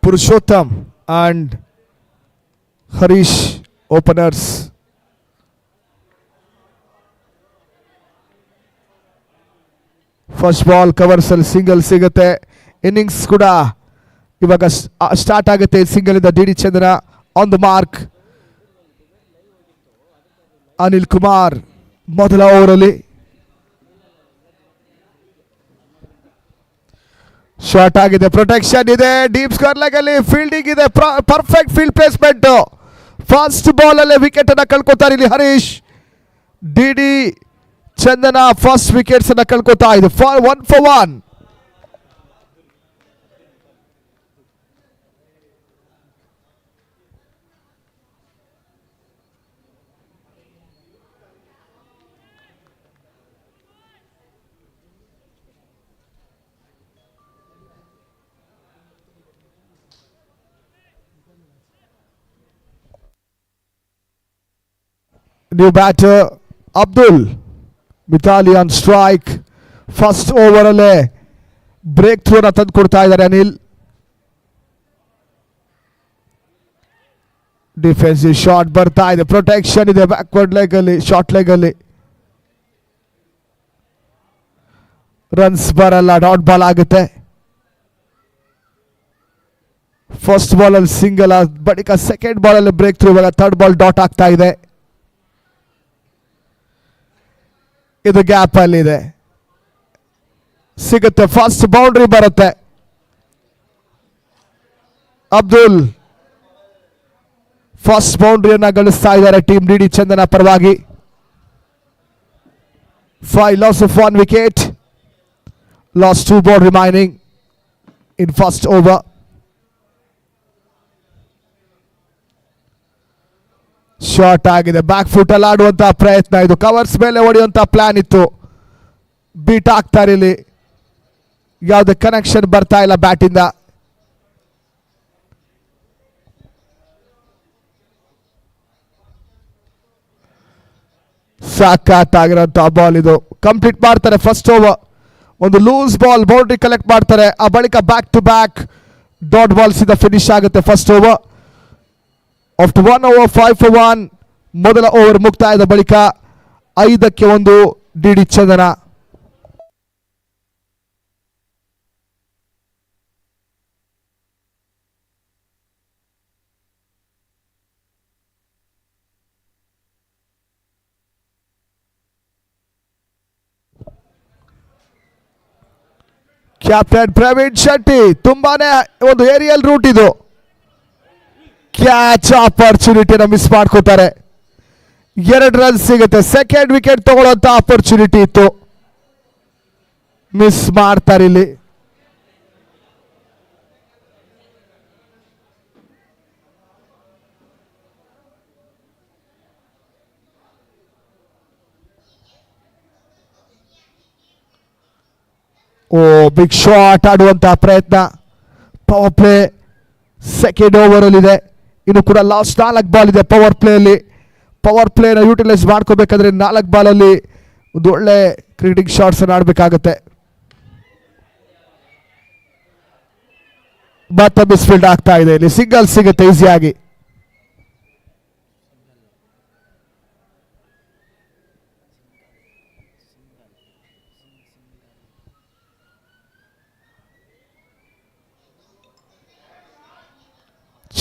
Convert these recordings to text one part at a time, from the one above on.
Purushottam and Harish openers. First ball covers single sigate. Innings kuda ivaga start agate. Single inda DD Chandana on the mark. Anil Kumar modala overalli. Shot agide, protection ide, deep square leg alli fielding ide, perfect field placement. First ball alli wicket anna kalkoತಾರೆ ಇಲ್ಲಿ Harish. DD Chandana first wickets anna kalkota ಇದೆ. 1 for 1. New batter Abdul Mithali on strike. First over alle breakthrough na ತಂದು ಕೊಡ್ತಾ ಇದ್ದಾರೆ Anil. Defensive shot ಬರ್ತಾ ಇದೆ, protection ಇದೆ backward leg ಅಲ್ಲಿ, short leg ಅಲ್ಲಿ. ರನ್ಸ್ ಬರಲ್ಲ, ಡಾಟ್ ಬಾಲ್ ಆಗುತ್ತೆ. ಫಸ್ಟ್ ಬಾಲ್ ಅಲ್ಲಿ ಸಿಂಗಲ್, ಬಳಿಕ ಸೆಕೆಂಡ್ ಬಾಲ್ ಅಲ್ಲಿ ಬ್ರೇಕ್ ಥ್ರೂ, ಇವಾಗ ಥರ್ಡ್ ಬಾಲ್ ಡಾಟ್ ಆಗ್ತಾ ಇದೆ. ಇದು ಗ್ಯಾಪ್ ಅಲ್ಲಿ ಇದೆ, ಸಿಗುತ್ತೆ. ಫಸ್ಟ್ ಬೌಂಡ್ರಿ ಬರುತ್ತೆ. ಅಬ್ದುಲ್ ಫಸ್ಟ್ ಬೌಂಡ್ರಿಯನ್ನ ಗಳಿಸ್ತಾ ಇದ್ದಾರೆ ಟೀಮ್ DD ಚಂದನ ಪರವಾಗಿ. 5 loss of 1 wicket, lost 2 ball remaining in first over. Short ಆಗಿದೆ, ಬ್ಯಾಕ್ ಫುಟ್ ಅಲ್ಲಿ ಆಡುವಂತಹ ಪ್ರಯತ್ನ ಇದು. ಕವರ್ಸ್ ಮೇಲೆ ಹೊಡೆಯುವಂತಹ ಪ್ಲಾನ್ ಇತ್ತು, ಬೀಟ್ ಆಗ್ತಾರೆ ಇಲ್ಲಿ. ಯಾವುದೇ ಕನೆಕ್ಷನ್ ಬರ್ತಾ ಇಲ್ಲ ಬ್ಯಾಟಿಂದ. ಸಾಕಾಗಿರೋಂತಹ ಬಾಲ್ ಇದು. ಕಂಪ್ಲೀಟ್ ಮಾಡ್ತಾರೆ ಫಸ್ಟ್ ಓವರ್. ಒಂದು ಲೂಸ್ ಬಾಲ್ ಬೌಂಡ್ರಿ ಕಲೆಕ್ಟ್ ಮಾಡ್ತಾರೆ, ಆ ಬಳಿಕ back to back dot balls ಇಂದ ಫಿನಿಶ್ ಆಗುತ್ತೆ first over. After 1 over 5 for 1 ಮೊದಲ ಓವರ್ ಮುಕ್ತಾಯದ ಬಳಿಕ 5ಕ್ಕೆ 1 DD ಚಂದನ. ಕ್ಯಾಪ್ಟನ್ ಪ್ರವೀಣ್ ಶೆಟ್ಟಿ, ತುಂಬಾನೇ ಒಂದು ಏರಿಯಲ್ ರೂಟ್ ಇದು. ಕ್ಯಾಚ್ ಆಪರ್ಚುನಿಟಿನ ಮಿಸ್ ಮಾಡ್ಕೋತಾರೆ. 2 ರನ್ ಸಿಗುತ್ತೆ. ಸೆಕೆಂಡ್ ವಿಕೆಟ್ ತಗೊಳ್ಳುವಂತ ಆಪರ್ಚುನಿಟಿ ಇತ್ತು, ಮಿಸ್ ಮಾಡ್ತಾರೆ ಇಲ್ಲಿ. ಬಿಗ್ ಶಾಟ್ ಆಡುವಂತಹ ಪ್ರಯತ್ನ. ಪವರ್ ಪ್ಲೇ ಸೆಕೆಂಡ್ ಓವರ್ ಅಲ್ಲಿ ಇದೆ. ಇನ್ನು ಕೂಡ ಲಾಸ್ಟ್ 4 ಬಾಲ್ ಇದೆ ಪವರ್ ಪ್ಲೇ ಅಲ್ಲಿ. ಪವರ್ ಪ್ಲೇನ ಯೂಟಿಲೈಸ್ ಮಾಡ್ಕೋಬೇಕಾದ್ರೆ 4 ಬಾಲಲ್ಲಿ ಒಂದು ಒಳ್ಳೆ ಕ್ರಿಕೆಟಿಂಗ್ ಶಾಟ್ಸ್ ಅನ್ನು ಆಡಬೇಕಾಗತ್ತೆ. ಮತ್ತೆ ಮಿಸ್ಫೀಲ್ಡ್ ಆಗ್ತಾ ಇದೆ ಇಲ್ಲಿ, ಸಿಂಗಲ್ ಸಿಗುತ್ತೆ ಈಸಿಯಾಗಿ.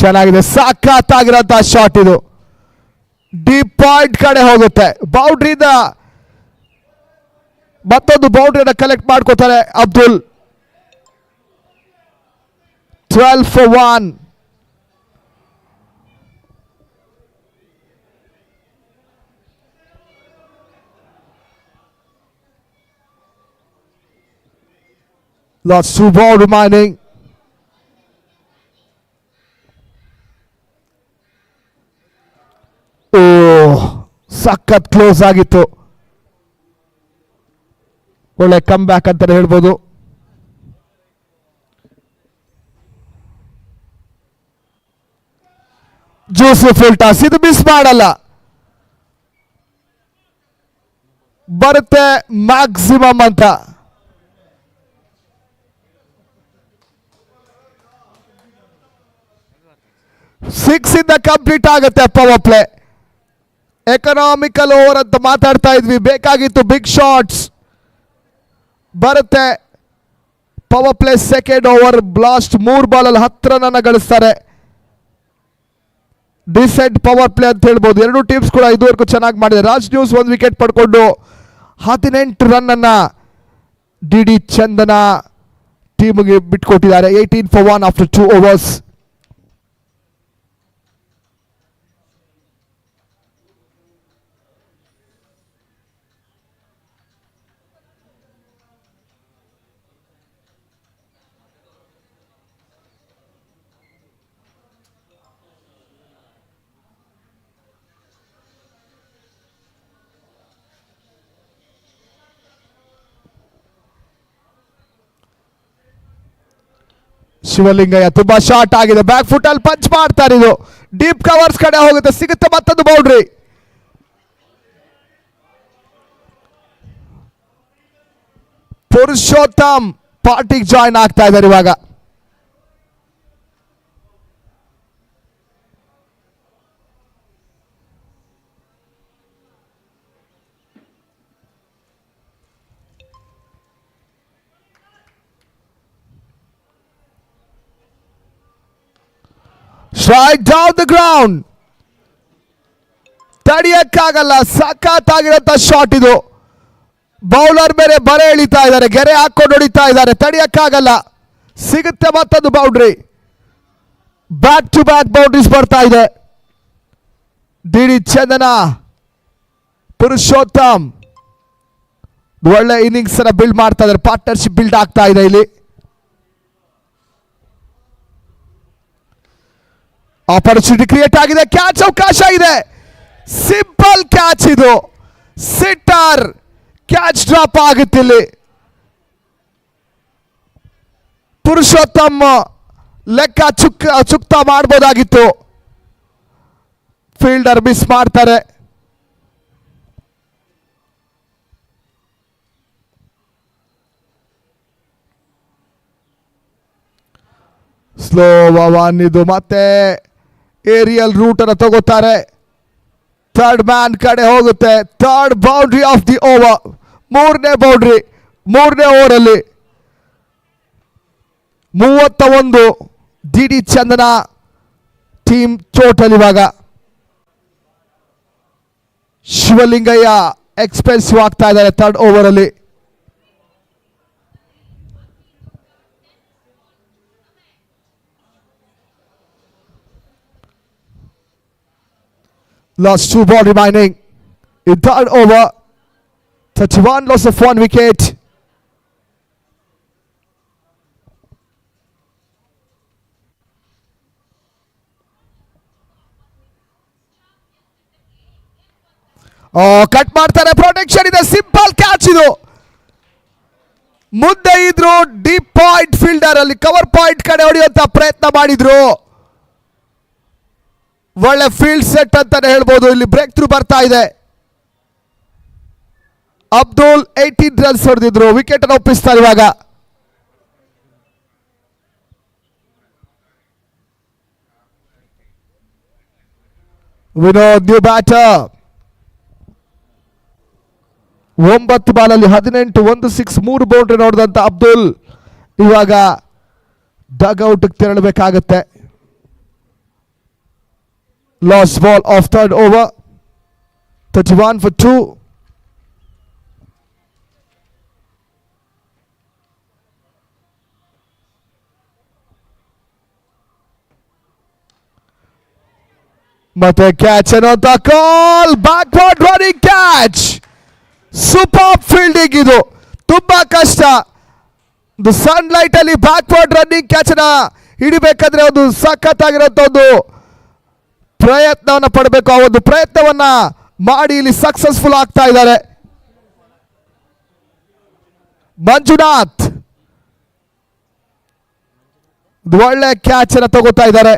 ಚೆನ್ನಾಗಿದೆ, ಸಾಕಾಗಿರೋಂತಹ ಶಾಟ್ ಇದು. ಡೀಪ್ ಪಾಯಿಂಟ್ ಕಡೆ ಹೋಗುತ್ತೆ. ಬೌಂಡ್ರಿಯಿಂದ ಮತ್ತೊಂದು ಬೌಂಡ್ರಿಯನ್ನು ಕಲೆಕ್ಟ್ ಮಾಡ್ಕೋತಾರೆ Abdul. 12 for 1. Lost 2 ball remaining. ಸಖತ್ ಕ್ಲೋಸ್ ಆಗಿತ್ತು. ಒಳ್ಳೆ ಕಮ್ ಬ್ಯಾಕ್ ಅಂತಾನೆ ಹೇಳ್ಬೋದು. ಜೋಸೆಫ್ ಟಾಸ್ ಇದು ಮಿಸ್ ಮಾಡಲ್ಲ, ಬರುತ್ತೆ ಮ್ಯಾಕ್ಸಿಮಮ್ ಅಂತ. 6 ಇಂದ ಕಂಪ್ಲೀಟ್ ಆಗುತ್ತೆ ಪವರ್ ಪ್ಲೇ. ಎಕನಾಮಿಕಲ್ ಓವರ್ ಅಂತ ಮಾತಾಡ್ತಾ ಇದ್ವಿ, ಬೇಕಾಗಿತ್ತು ಬಿಗ್ ಶಾಟ್ಸ್ ಬರುತ್ತೆ. Power play second over blast 3 ಬಾಲಲ್ಲಿ 10 ರನ್ ಗಳಿಸ್ತಾರೆ. ಡಿಸೆಂಟ್ ಪವರ್ ಪ್ಲೇ ಅಂತ ಹೇಳ್ಬೋದು. ಎರಡು ಟೀಮ್ಸ್ ಕೂಡ ಇದುವರೆಗೂ ಚೆನ್ನಾಗಿ ಮಾಡಿದೆ. ರಾಜ್ ನ್ಯೂಸ್ 1 ವಿಕೆಟ್ ಪಡ್ಕೊಂಡು 18 ರನ್ ಅನ್ನ ಡಿ ಚಂದನ ಟೀಮ್ಗೆ ಬಿಟ್ಕೊಟ್ಟಿದ್ದಾರೆ. 18 for 1 after 2 overs. ಶಿವಲಿಂಗಯ್ಯ ತುಂಬಾ ಶಾರ್ಟ್ ಆಗಿದೆ, ಬ್ಯಾಕ್ ಫುಟ್ ಅಲ್ಲಿ ಪಂಚ್ ಮಾಡ್ತಾರೆ. ಇದು ಡೀಪ್ ಕವರ್ಸ್ ಕಡೆ ಹೋಗುತ್ತೆ, ಸಿಗುತ್ತೆ ಮತ್ತೊಂದು ಬೌಂಡ್ರಿ. ಪುರುಷೋತ್ತಮ್ ಪಾರ್ಟಿಗೆ ಜಾಯ್ನ್ ಆಗ್ತಾ ಇದ್ದಾರೆ ಇವಾಗ. Strike down the ground. ತಡಿಯಕ್ಕಾಗಲ್ಲ, ಸಖತ್ತಾಗಿರಂತ ಶಾಟ್ ಇದು. ಬೌಲರ್ ಬೇರೆ ಬರೆ ಎಳಿತಾ ಇದ್ದಾರೆ, ಗೆರೆ ಹಾಕೊಂಡು ಹೊಡಿತಾ ಇದ್ದಾರೆ, ತಡಿಯಕ್ಕಾಗಲ್ಲ. ಸಿಗುತ್ತೆ ಮತ್ತೊಂದು boundary. Back to back boundaries ಬರ್ತಾ ಇದೆ. ಡಿ ಚಂದನ, ಪುರುಷೋತ್ತಮ್ ಒಳ್ಳೆ ಇನ್ನಿಂಗ್ಸ್ ಅನ್ನ ಬಿಲ್ಡ್ ಮಾಡ್ತಾ ಇದ್ದಾರೆ. ಪಾರ್ಟ್ನರ್ಶಿಪ್ ಬಿಲ್ಡ್ ಆಗ್ತಾ ಇದೆ ಇಲ್ಲಿ. ಆಪರ್ಚುನಿಟಿ ಕ್ರಿಯೇಟ್ ಆಗಿದೆ, ಕ್ಯಾಚ್ ಅವಕಾಶ ಇದೆ. ಸಿಂಪಲ್ ಕ್ಯಾಚ್ ಇದು. ಸಿಟ್ಟರ್ ಕ್ಯಾಚ್ ಡ್ರಾಪ್ ಆಗುತ್ತಿಲ್ಲಿ. ಪುರುಷೋತ್ತಮ್ ಲೆಕ್ಕ ಚುಕ್ತ ಮಾಡಬಹುದಾಗಿತ್ತು, ಫೀಲ್ಡರ್ ಮಿಸ್ ಮಾಡ್ತಾರೆ. ಸ್ಲೋ ಒನ್ ಇದು. ಮತ್ತೆ ಏರಿಯಲ್ ರೂಟ್ ಅನ್ನು ತಗೋತಾರೆ. ಥರ್ಡ್ ಮ್ಯಾನ್ ಕಡೆ ಹೋಗುತ್ತೆ. Third boundary of the over, ಮೂರನೇ ಬೌಂಡ್ರಿ, ಮೂರನೇ ಓವರಲ್ಲಿ 31 ಡಿ ಚಂದನ ಟೀಮ್ ಟೋಟಲ್. ಇವಾಗ ಶಿವಲಿಂಗಯ್ಯ ಎಕ್ಸ್ಪೆನ್ಸಿವ್ ಆಗ್ತಾ ಇದ್ದಾರೆ third ಓವರಲ್ಲಿ. Last 2 ball remaining in third over. 31 loss of 1 wicket. Cut ಮಾಡ್ತಾರೆ, ಪ್ರೊಟೆಕ್ಷನ್ ಇದೆ, ಸಿಂಪಲ್ ಕ್ಯಾಚ್ ಇದು. ಮುಂದೆ ಇದ್ರು ಡೀಪ್ ಪಾಯಿಂಟ್ ಫೀಲ್ಡರ್ ಅಲ್ಲಿ ಕವರ್ ಪಾಯಿಂಟ್ ಕಡೆ ಹೊಡೆಯುವಂತ ಪ್ರಯತ್ನ ಮಾಡಿದ್ರು. ಒಳ್ಳೆ ಫೀಲ್ಡ್ ಸೆಟ್ ಅಂತಾನೆ ಹೇಳ್ಬೋದು. ಇಲ್ಲಿ ಬ್ರೇಕ್ ಥ್ರೂ ಬರ್ತಾ ಇದೆ. ಅಬ್ದುಲ್ 18 ರನ್ಸ್ ಹೊಡೆದಿದ್ರು, ವಿಕೆಟ್ ಅನ್ನು ಒಪ್ಪಿಸ್ತಾರೆ ಇವಾಗ. Vinod new batter. 9 ಬಾಲಲ್ಲಿ 18, 1 6, 3 ಬೌಂಡ್ರಿ ನೋಡಿದಂತ ಅಬ್ದುಲ್ ಇವಾಗ ಡಗ್ ಔಟ್ ತೆರಳಬೇಕಾಗತ್ತೆ. Last ball of third over. 31 for 2. ಮತ್ತೆ ಕ್ಯಾಚ್ ಅನ್ನೋಂತ call. Backward running catch. Super fielding ಇದು, ತುಂಬಾ ಕಷ್ಟ. ಒಂದು ಸನ್ಲೈಟ್ ಅಲ್ಲಿ ಬ್ಯಾಕ್ವರ್ಡ್ ರನ್ನಿಂಗ್ ಕ್ಯಾಚ್ ಅನ್ನ ಹಿಡಿಬೇಕಾದ್ರೆ ಒಂದು ಸಖತ್ತಾಗಿರೋಂಥ ಒಂದು ಪ್ರಯತ್ನವನ್ನು ಪಡಬೇಕು. ಆ ಒಂದು ಪ್ರಯತ್ನವನ್ನ ಮಾಡಿ ಇಲ್ಲಿ ಸಕ್ಸಸ್ಫುಲ್ ಆಗ್ತಾ ಇದ್ದಾರೆ. ಮಂಜುನಾಥ್ ಒಳ್ಳೆ ಕ್ಯಾಚ್ ಅನ್ನ ತಗೋತಾ ಇದ್ದಾರೆ.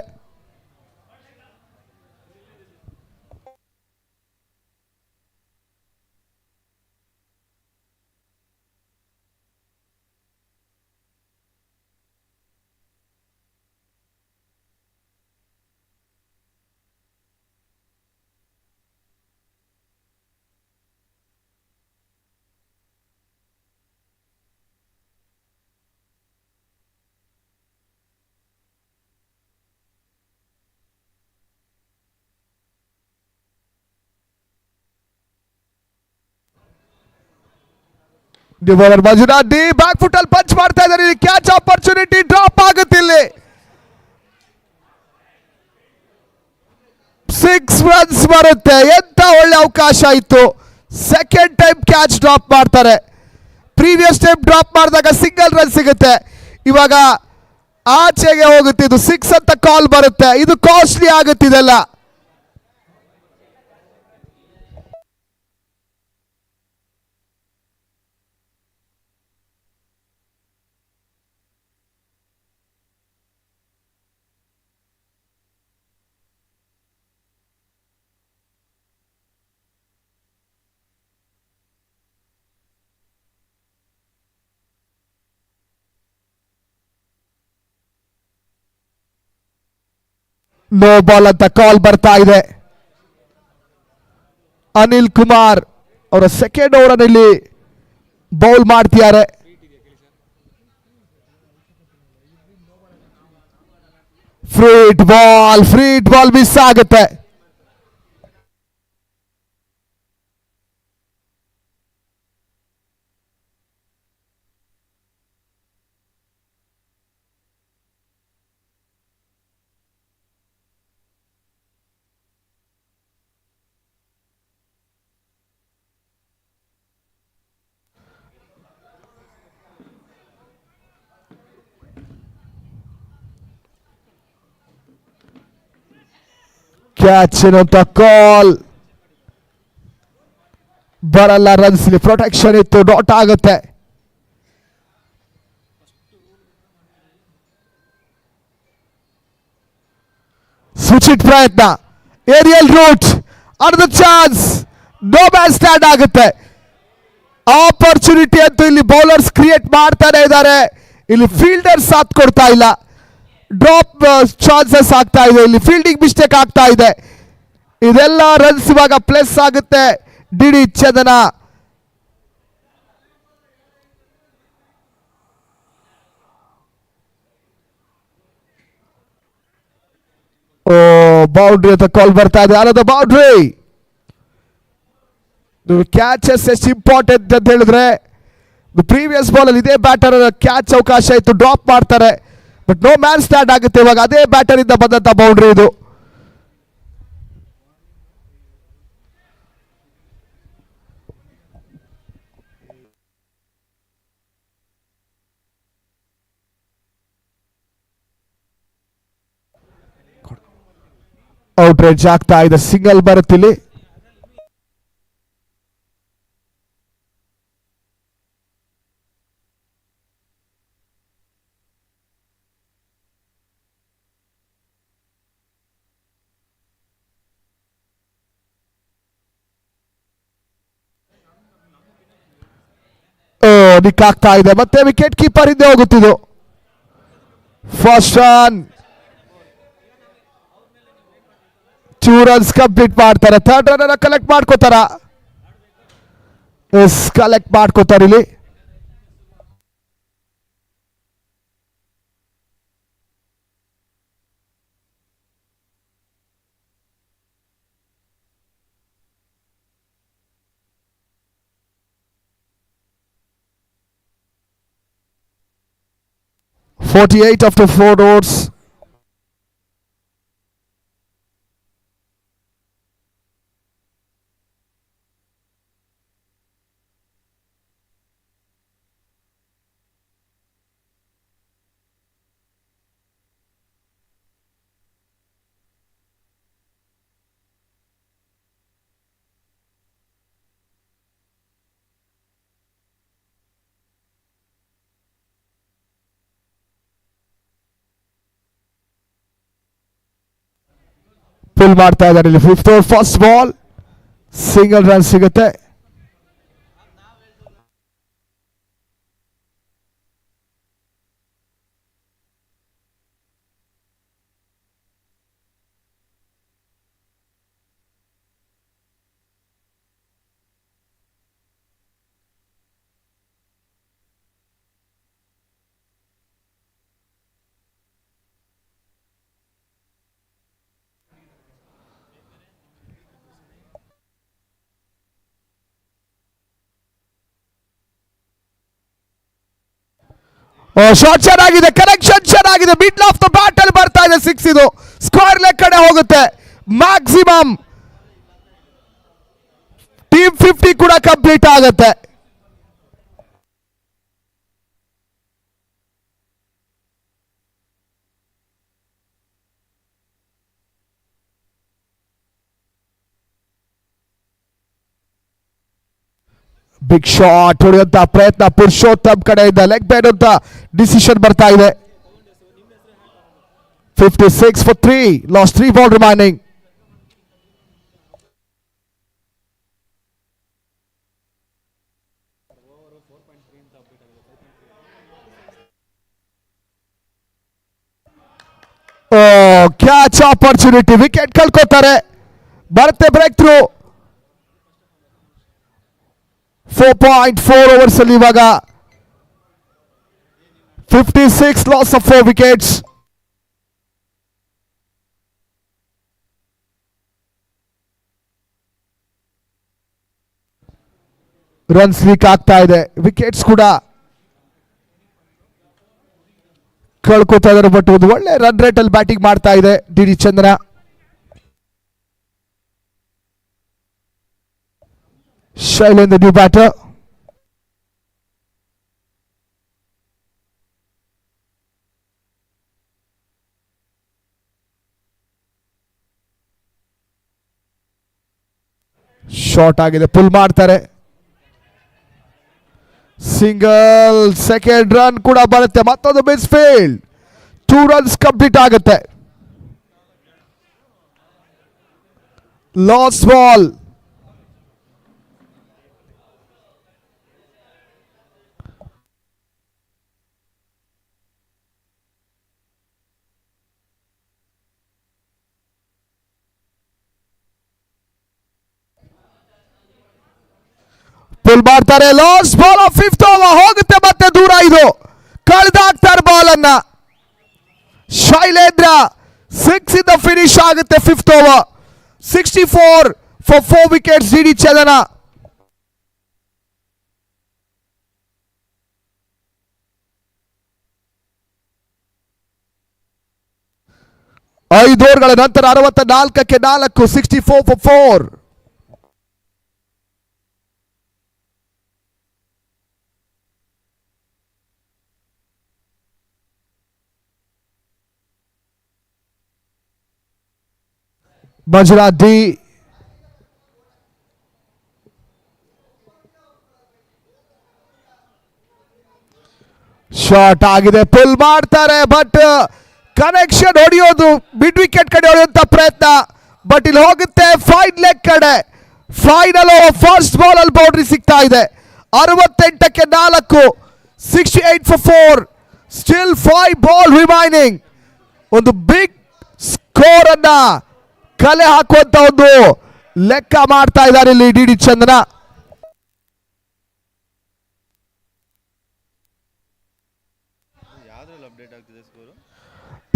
ಡಿವೋಲರ್ ಮಂಜುನಾಥ್ ಡಿ ಬ್ಯಾಕ್ ಫುಟ್ ಅಲ್ಲಿ ಪಂಚ್ ಮಾಡ್ತಾ ಇದ್ದಾರೆ. ಕ್ಯಾಚ್ ಆಪರ್ಚುನಿಟಿ ಡ್ರಾಪ್ ಆಗುತ್ತೆ ಇಲ್ಲಿ. 6 ರನ್ಸ್ ಬರುತ್ತೆ. ಎಂತ ಒಳ್ಳೆ ಅವಕಾಶ ಇತ್ತು. ಸೆಕೆಂಡ್ ಟೈಮ್ ಕ್ಯಾಚ್ ಡ್ರಾಪ್ ಮಾಡ್ತಾರೆ. ಪ್ರೀವಿಯಸ್ ಟೈಮ್ ಡ್ರಾಪ್ ಮಾಡಿದಾಗ ಸಿಂಗಲ್ ರನ್ ಸಿಗುತ್ತೆ. ಇವಾಗ ಆಚೆಗೆ ಹೋಗುತ್ತೆ. ಇದು 6 ಅಂತ ಕಾಲ್ ಬರುತ್ತೆ. ಇದು ಕಾಸ್ಟ್ಲಿ ಆಗುತ್ತೆ ಇದೆಲ್ಲ. ನೋ ಬಾಲ್ ಅಂತ ಕಾಲ್ ಬರ್ತಾ ಇದೆ. ಅನಿಲ್ ಕುಮಾರ್ ಅವರ ಸೆಕೆಂಡ್ ಓವರ್ ಅಲ್ಲಿ ಬೌಲ್ ಮಾಡ್ತಿದ್ದಾರೆ. ಫ್ರೀ ಬಾಲ್ ಮಿಸ್ ಆಗುತ್ತೆ. ಕ್ಯಾಚ್ ಅನ್ನುವಂತ ಕಾಲ್ ಬರಲ್ಲ. ರನ್ಸ್ ಪ್ರೊಟೆಕ್ಷನ್ ಇತ್ತು, ಡಾಟ್ ಆಗುತ್ತೆ. ಸ್ವಿಚ್ ಪ್ರಯತ್ನ, ಏರಿಯಲ್ ರೂಟ್, ಅರ್ಧ ಚಾನ್ಸ್, ನೋ ಮ್ಯಾನ್ ಸ್ಟ್ಯಾಂಡ್ ಆಗುತ್ತೆ. ಆಪರ್ಚುನಿಟಿ ಅಂತೂ ಇಲ್ಲಿ ಬೌಲರ್ಸ್ ಕ್ರಿಯೇಟ್ ಮಾಡ್ತಾನೆ ಇದ್ದಾರೆ. ಇಲ್ಲಿ ಫೀಲ್ಡರ್ ಸಾಥ್ ಕೊಡ್ತಾ ಇಲ್ಲ. ಡ್ರಾಪ್ ಚಾನ್ಸಸ್ ಆಗ್ತಾ ಇದೆ. ಇಲ್ಲಿ ಫೀಲ್ಡಿಂಗ್ ಮಿಸ್ಟೇಕ್ ಆಗ್ತಾ ಇದೆ. ಇದೆಲ್ಲ ರನ್ಸ್ ಇವಾಗ ಪ್ಲಸ್ ಆಗುತ್ತೆ. ಡಿಡಿ ಚಂದನ ಬೌಂಡ್ರಿ ಅಂತ ಕಾಲ್ ಬರ್ತಾ ಇದೆ. ಅಲ್ಲದ ಬೌಂಡ್ರಿ. ಕ್ಯಾಚಸ್ ಎಷ್ಟು ಇಂಪಾರ್ಟೆಂಟ್ ಅಂತ ಹೇಳಿದ್ರೆ ಪ್ರೀವಿಯಸ್ ಬಾಲ್ ಅಲ್ಲಿ ಇದೇ ಬ್ಯಾಟರ್ ಕ್ಯಾಚ್ ಅವಕಾಶ ಇತ್ತು, ಡ್ರಾಪ್ ಮಾಡ್ತಾರೆ. ಬಟ್ ನೋ ಮ್ಯಾನ್ ಸ್ಟ್ಯಾಂಡ್ ಆಗುತ್ತೆ. ಇವಾಗ ಅದೇ ಬ್ಯಾಟರ್ ಇಂದ ಬಂದಂತ ಬೌಂಡ್ರಿ ಇದು. ಔಟ್ ರೇಂಜ್ ಆಗ್ತಾ ಇದೆ. ಸಿಂಗಲ್ ಬರುತ್ತಿಲ್ಲಿ. ನಿಕ್ ಆಗ್ತಾ ಇದೆ. ಮತ್ತೆ ವಿಕೆಟ್ ಕೀಪರ್ ಹಿಂದೆ ಹೋಗುತ್ತಿದ್ದು. ಫಸ್ಟ್ ರನ್, 2 ರನ್ಸ್ ಕಂಪ್ಲೀಟ್ ಮಾಡ್ತಾರೆ. ಥರ್ಡ್ ರನ್ ಅನ್ನ ಕಲೆಕ್ಟ್ ಮಾಡ್ಕೋತಾರ. ಕಲೆಕ್ಟ್ ಮಾಡ್ಕೋತಾರೆ ಇಲ್ಲಿ. "48 after 4 overs." ಫುಲ್ ಮಾಡ್ತಾ ಇದ್ದಾರೆ ಇಲ್ಲಿ. 5th over first ball, single run ಸಿಗುತ್ತೆ. ಶಾಟ್ ಚೆನ್ನಾಗಿದೆ, ಕನೆಕ್ಷನ್ ಚೆನ್ನಾಗಿದೆ, ಮಿಡ್ಲ್ ಆಫ್ ದ ಬ್ಯಾಟಲ್ ಬರ್ತಾ ಇದೆ, 6 ಇದು ಸ್ಕ್ವೇರ್ ಲೆಗ್ ಕಡೆ ಹೋಗುತ್ತೆ. ಮ್ಯಾಕ್ಸಿಮಮ್ ಟೀಮ್ 50 ಕೂಡ ಕಂಪ್ಲೀಟ್ ಆಗುತ್ತೆ. ಬಿಗ್ ಶಾಟ್ ಹೊಡೆಯುವಂತ ಪ್ರಯತ್ನ ಪುರುಷೋತ್ತಮ್ ಕಡೆಯಿಂದ, ಲೆಗ್ ಬ್ಯಾಡ್ ಅಂತ ಡಿಸಿಷನ್ ಬರ್ತಾ ಇದೆ. 56 for 3, lost 3 ball remaining. Catch opportunity, wicket ಕಳ್ಕೋತಾರೆ. ಬರುತ್ತೆ ಬ್ರೇಕ್ ಥ್ರೂ. 4.4 overs ಅಲ್ಲಿ ಇವಾಗ 56 loss of 4 wickets. Runs leak ಆಗ್ತಾ ಇದೆ, ವಿಕೆಟ್ಸ್ ಕೂಡ ಕಳ್ಕೋತಾ ಇದ್ದಾರೆ. ಬಟ್ ಒಂದು ಒಳ್ಳೆ ರನ್ ರೇಟ್ ಅಲ್ಲಿ ಬ್ಯಾಟಿಂಗ್ ಮಾಡ್ತಾ ಇದೆ D Chandra. Shailendra new batter. Short ಆಗಿದೆ, ಪುಲ್ ಮಾಡ್ತಾರೆ. ಸಿಂಗಲ್, ಸೆಕೆಂಡ್ ರನ್ ಕೂಡ ಬರುತ್ತೆ. ಮತ್ತೊಂದು ಮಿಸ್ ಫೀಲ್ಡ್, 2 runs ಕಂಪ್ಲೀಟ್ ಆಗುತ್ತೆ. Last ball. ಪುಲ್ ಮಾಡ್ತಾರೆ. Last ball of 5th over, ಹೋಗುತ್ತೆ ಮತ್ತೆ ದೂರ. ಇದು ಕಳೆದಾಗ್ತಾರೆ ಬಾಲ್ ಅನ್ನ. ಶೈಲೇಂದ್ರ 6 ಇಂದ ಫಿನಿಶ್ ಆಗುತ್ತೆ 5th over. 64 for 4 wickets D ಚಂದನ. ಐದು ಓವರ್ಗಳ ನಂತರ 64ಕ್ಕೆ 4, 64 for 4. ಮಂಜುನಾಥ್ ಡಿ. ಶಾರ್ಟ್ ಆಗಿದೆ, ಪುಲ್ ಮಾಡ್ತಾರೆ. ಬಟ್ ಕನೆಕ್ಷನ್ ಹೊಡೆಯೋದು ಮಿಡ್ ವಿಕೆಟ್ ಕಡೆ ಹೊಡೆಯುವಂತ ಪ್ರಯತ್ನ. ಬಟ್ ಇಲ್ಲಿ ಹೋಗುತ್ತೆ ಫೈನ್ ಲೆಗ್ ಕಡೆ. ಫೈನಲ್ ಫಸ್ಟ್ ಬಾಲ್ ಅಲ್ಲಿ ಬೌಂಡ್ರಿ ಸಿಗ್ತಾ ಇದೆ. 68ಕ್ಕೆ 4, 68 for 4. Still 5 ball remaining. ಒಂದು ಬಿಗ್ ಸ್ಕೋರ್ ಅನ್ನ ಕಲೆ ಹಾಕುವಂತ ಒಂದು ಲೆಕ್ಕ ಮಾಡ್ತಾ ಇದ್ದಾರೆ ಇಲ್ಲಿ ಡಿ ಚಂದನ.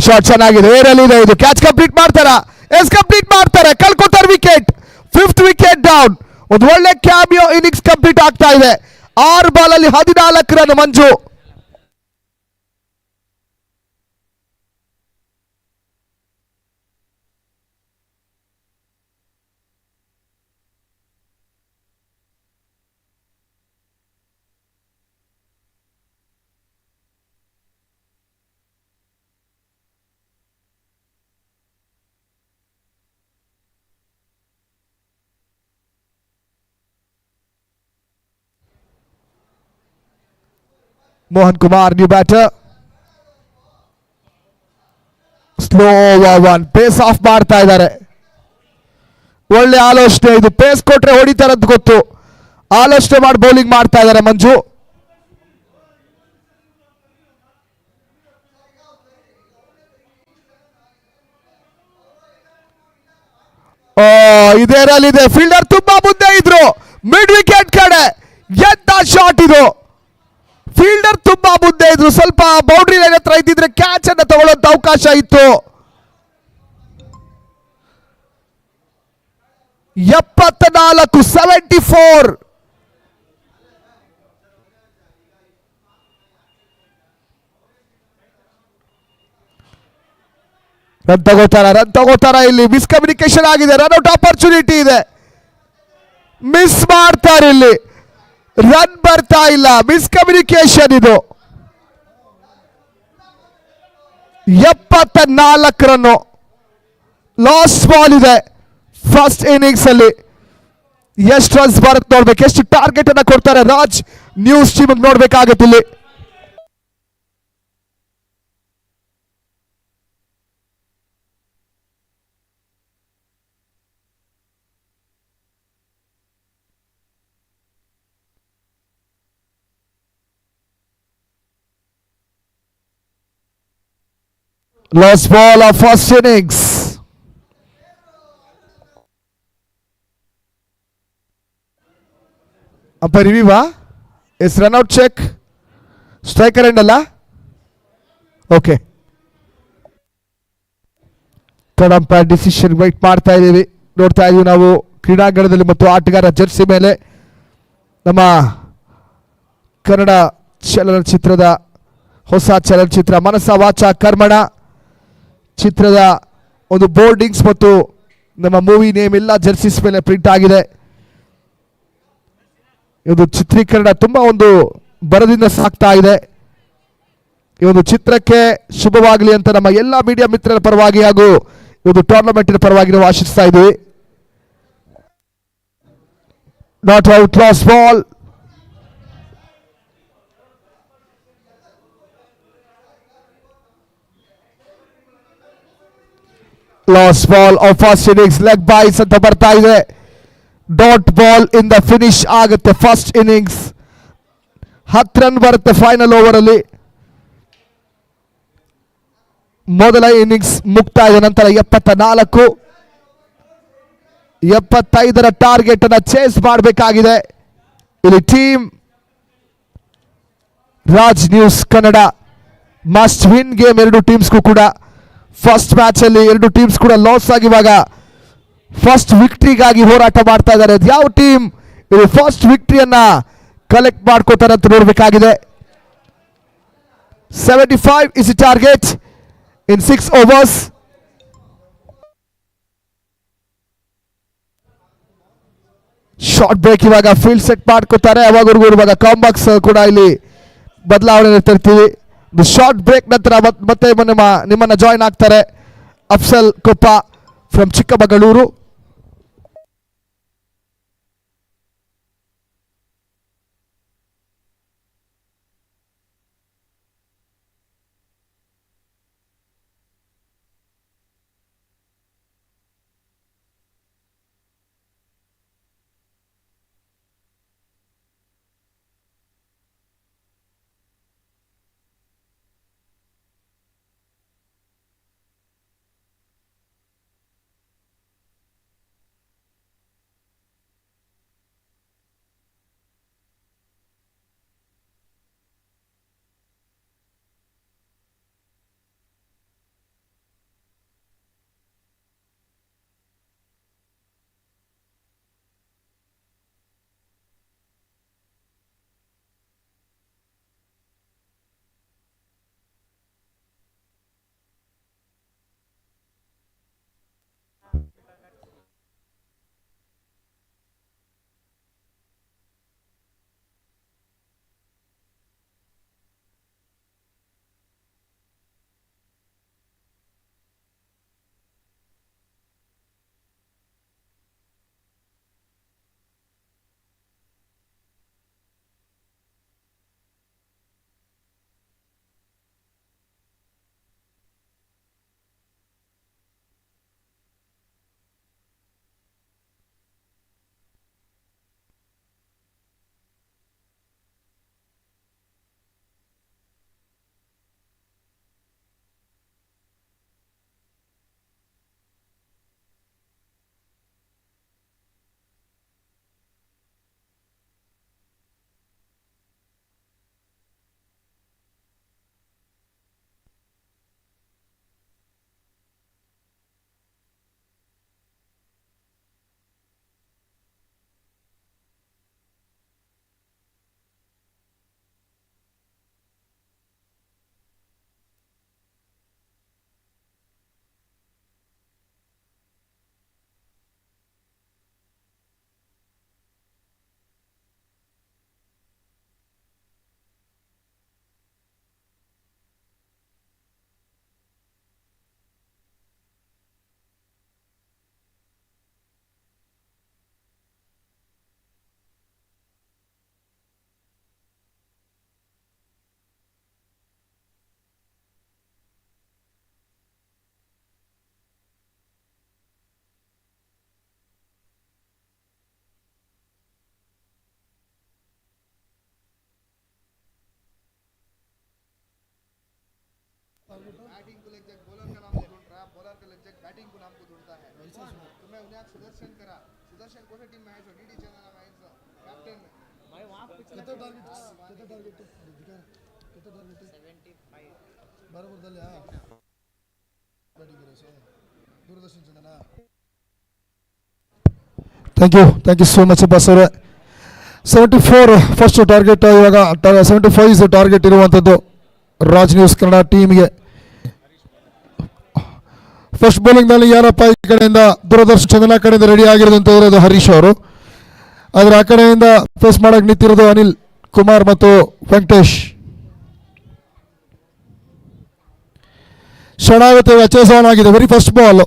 ಶಾಟ್ ಚೆನ್ನಾಗಿದೆ, ಏರಲ್ಲಿ ಇದೆ. ಇದು ಕ್ಯಾಚ್ ಕಂಪ್ಲೀಟ್ ಮಾಡ್ತಾರ? ಎಸ್, ಕಂಪ್ಲೀಟ್ ಮಾಡ್ತಾರೆ. ಕಳ್ಕೊತಾರೆ ವಿಕೆಟ್. 5th wicket down. ಒಂದು ಒಳ್ಳೆ ಕ್ಯಾಮಿಯೋ ಇನ್ನಿಂಗ್ಸ್ ಕಂಪ್ಲೀಟ್ ಆಗ್ತಾ ಇದೆ. 6 ಬಾಲ್ ಅಲ್ಲಿ 14 run Manju. Mohan Kumar new batter. Slow one, pace off ಮಾಡ್ತಾ ಇದ್ದಾರೆ. ಒಳ್ಳೆ ಆಲೋಚನೆ ಇದು. ಪೇಸ್ ಕೊಟ್ರೆ ಹೊಡಿತಾರಂತ ಗೊತ್ತು, ಆಲೋಚನೆ ಮಾಡಿ ಬೌಲಿಂಗ್ ಮಾಡ್ತಾ ಇದ್ದಾರೆ ಮಂಜು. ಇದೇ ರನ್ ಇದೆ. ಫೀಲ್ಡರ್ ತುಂಬಾ ಮುಂದೆ ಇದ್ರು ಮಿಡ್ ವಿಕೆಟ್ ಕಡೆ. ಎಂತ ಶಾಟ್ ಇದು! ಫೀಲ್ಡರ್ ತುಂಬಾ ಮುಂದೆ ಇದ್ರು, ಸ್ವಲ್ಪ ಬೌಂಡ್ರಿ ಲೈನ್ ಹತ್ರ ಇದ್ದಿದ್ರೆ ಕ್ಯಾಚ್ ಅನ್ನ ತಗೊಳ್ಳುವಂತ ಅವಕಾಶ ಇತ್ತು. 74, 74. ರನ್ ತಗೋತಾರ ಇಲ್ಲಿ ಮಿಸ್ಕಮ್ಯುನಿಕೇಶನ್ ಆಗಿದೆ, ರನ್ಔಟ್ ಆಪರ್ಚುನಿಟಿ ಇದೆ, ಮಿಸ್ ಮಾಡ್ತಾರೆ ಇಲ್ಲಿ, ರನ್ ಬರ್ತಾ ಇಲ್ಲ, ಮಿಸ್ಕಮ್ಯುನಿಕೇಶನ್ ಇದು. 74 ರನ್ನು ಲಾಸ್ಟ್ ಬಾಲ್ ಇದೆ ಫಸ್ಟ್ ಇನ್ನಿಂಗ್ಸ್ ಅಲ್ಲಿ. ಎಷ್ಟು ರನ್ಸ್ ಬರುತ್ತೆ ನೋಡ್ಬೇಕು, ಎಷ್ಟು ಟಾರ್ಗೆಟ್ ಅನ್ನ ಕೊಡ್ತಾರೆ ರಾಜ್ ನ್ಯೂಸ್ ಟೀಮ್ ನೋಡ್ಬೇಕಾಗತ್ತೆ ಇಲ್ಲಿ. Last ball of first innings. Umpire ರಿವ್ಯೂವಾ? Yes run out check, striker end ಅಲ್ಲ, okay. Third umpire decision wait ಮಾಡ್ತಾ ಇದ್ದೀವಿ, ನೋಡ್ತಾ ಇದೀವಿ ನಾವು ಕ್ರೀಡಾಂಗಣದಲ್ಲಿ ಮತ್ತು ಆಟಗಾರ ಜರ್ಸಿ ಮೇಲೆ ನಮ್ಮ ಕನ್ನಡ ಚಲನಚಿತ್ರದ ಹೊಸ ಚಲನಚಿತ್ರ ಮನಸ ವಾಚ ಕರ್ಮಣ ಚಿತ್ರದ ಒಂದು ಬೋರ್ಡಿಂಗ್ಸ್ ಮತ್ತು ನಮ್ಮ ಮೂವಿ ನೇಮ್ ಎಲ್ಲ ಜರ್ಸಿಸ್ ಮೇಲೆ ಪ್ರಿಂಟ್ ಆಗಿದೆ. ಇದು ಚಿತ್ರೀಕರಣ ತುಂಬ ಒಂದು ಬರದಿಂದ ಸಾಗ್ತಾ ಇದೆ. ಈ ಒಂದು ಚಿತ್ರಕ್ಕೆ ಶುಭವಾಗಲಿ ಅಂತ ನಮ್ಮ ಎಲ್ಲ ಮೀಡಿಯಾ ಮಿತ್ರರ ಪರವಾಗಿ ಹಾಗೂ ಇದು ಟೂರ್ನಮೆಂಟಿನ ಪರವಾಗಿ ನಾವು ಆಶಿಸ್ತಾ ಇದ್ದೀವಿ. Not out, loss ball. Last ball of first innings, leg boys ಅಂತ ಬರ್ತಾ ಇದೆ. ಡಾಟ್ ಬಾಲ್ ಇಂದ ಫಿನಿಶ್ ಆಗುತ್ತೆ ಫಸ್ಟ್ ಇನ್ನಿಂಗ್ಸ್. 10 ರನ್ ಬರುತ್ತೆ ಫೈನಲ್ ಓವರ್ ಅಲ್ಲಿ. ಮೊದಲ ಇನ್ನಿಂಗ್ಸ್ ಮುಕ್ತಾಯದ ನಂತರ 74, 75ರ ಟಾರ್ಗೆಟ್ ಅನ್ನ ಚೇಸ್ ಮಾಡಬೇಕಾಗಿದೆ ಇಲ್ಲಿ team Raj News Kannada. Must win game ಎರಡು ಟೀಮ್ಸ್ಗೂ ಕೂಡ. ಫಸ್ಟ್ ಮ್ಯಾಚ್ ಅಲ್ಲಿ ಎರಡು ಟೀಮ್ಸ್ ಕೂಡ ಲಾಸ್ ಆಗಿವಾಗ ಫಸ್ಟ್ ವಿಕ್ಟ್ರಿಗಾಗಿ ಹೋರಾಟ ಮಾಡ್ತಾ ಇದ್ದಾರೆ. ಯಾವ ಟೀಮ್ ಇದು ಫಸ್ಟ್ ವಿಕ್ಟ್ರಿಯನ್ನ ಕಲೆಕ್ಟ್ ಮಾಡ್ಕೋತಾರೆ ಅಂತ ನೋಡಬೇಕಾಗಿದೆ. 75 is the target in 6 overs. Short break ಇವಾಗ ಫೀಲ್ಡ್ ಸೆಟ್ ಮಾಡ್ಕೋತಾರೆ. ಅವಾಗವರೆಗೂ ಇವಾಗ ಕಾಂಬಾಕ್ಸ್ ಕೂಡ ಇಲ್ಲಿ ಬದಲಾವಣೆ ತರ್ತೀವಿ. ಶಾರ್ಟ್ ಬ್ರೇಕ್ ನಂತರ ಮತ್ತೆ ನಿಮ್ಮನ್ನ ಜಾಯಿನ್ ಆಗ್ತಾರೆ ಅಫ್ಸಲ್ ಕೊಪ್ಪ ಫ್ರಮ್ ಚಿಕ್ಕಮಗಳೂರು. बैटिंग को लेकर बॉलर का नाम को ढूंढ रहा है, बॉलर का लेकर बैटिंग को नाम को ढूंढता है। तुम्हें उन्हें सुदर्शन करा, सुदर्शन कौन सी टीम में है? जो डीडी चैनल में है, कैप्टन भाई वहां पे कितना टारगेट कितना टारगेट 75 ಬರಬರ್ದಲ್ಲಿ batting race Doordarshan Chandana. Thank you so much boss ಅವರೇ. 74 ಫಸ್ಟ್ ಟಾರ್ಗೆಟ್, ಇವಾಗ 75 ಇಸ್ ಟಾರ್ಗೆಟ್ ಇರುವಂಥದ್ದು ರಾಜ್ ನ್ಯೂಸ್ ಕನ್ನಡ ಟೀಮ್ಗೆ. ಫಸ್ಟ್ ಬೌಲಿಂಗ್ನಲ್ಲಿ ಯಾರಪ್ಪ ಈ ಕಡೆಯಿಂದ ದೂರದರ್ಶನ ಚಂದನ ಕಡೆಯಿಂದ ರೆಡಿ ಆಗಿರೋದು ಅಂತ ಇರೋದು ಹರೀಶ್ ಅವರು. ಆದರೆ ಆ ಕಡೆಯಿಂದ ಫೇಸ್ ಮಾಡಕ್ಕೆ ನಿಂತಿರೋದು ಅನಿಲ್ ಕುಮಾರ್ ಮತ್ತು ವೆಂಕಟೇಶ್. ಶರಣಾಗತಿ ಚೇಸ್ ಆನ್ ಆಗಿದೆ. Very first ball.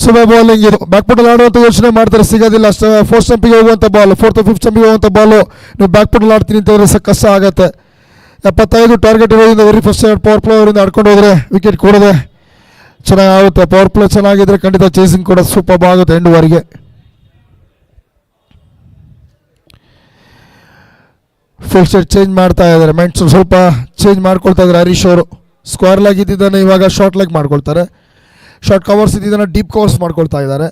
ಸುಬೆ ಬೌಲಿಂಗ್ ಇದು. ಬ್ಯಾಕ್ ಫುಟಲ್ಲಿ ಆಡುವಂಥ ಯೋಚನೆ ಮಾಡ್ತಾರೆ, ಸಿಗೋದಿಲ್ಲ. ಫೋರ್ತ್ ಸ್ಟಂಪಿಗೆ ಹೋಗುವಂಥ ಬಾಲ್, 4th 5th ಸ್ಟಂಪಿಗೆ ಹೋಗುವಂಥ ಬಾಲು ನೀವು ಬ್ಯಾಕ್ ಫುಟಲ್ಲಿ ಆಡ್ತೀನಿ ಅಂತ ಹೇಳಿದ್ರೆ ಕಷ್ಟ ಆಗುತ್ತೆ. 75 ಟಾರ್ಗೆಟ್ ಇರೋದ್ರಿಂದ ವೆರಿ ಫಸ್ಟ್ ಪವರ್ ಪ್ಲೇ ಅವರಿಂದ ಆಡ್ಕೊಂಡು ಹೋದರೆ ವಿಕೆಟ್ ಕೊಡೋದೆ ಚೆನ್ನಾಗುತ್ತೆ. ಪವರ್ ಪ್ಲೇ ಚೆನ್ನಾಗಿದ್ರೆ ಖಂಡಿತ ಚೇಸಿಂಗ್ ಕೂಡ ಸೂಪರ್ ಆಗುತ್ತೆ ಎಂಡ್ವರೆಗೆ. ಫಿಕ್ಸ್ಡ್ ಚೇಂಜ್ ಮಾಡ್ತಾ ಇದ್ದಾರೆ. ಮೈಂಡ್ ಸ್ವಲ್ಪ ಚೇಂಜ್ ಮಾಡ್ಕೊಳ್ತಾ ಇದ್ದಾರೆ ಹರೀಶ್ ಅವರು. ಸ್ಕ್ವೇರ್ ಲೆಗ್ ಇದ್ದಿದ್ದಾನೆ ಇವಾಗ ಶಾರ್ಟ್ ಲೆಗ್ ಮಾಡ್ಕೊಳ್ತಾರೆ. ಶಾರ್ಟ್ ಕವರ್ಸ್ ಇದ್ದಿದ್ದಾನೆ ಡೀಪ್ ಕವರ್ಸ್ ಮಾಡ್ಕೊಳ್ತಾ ಇದ್ದಾರೆ.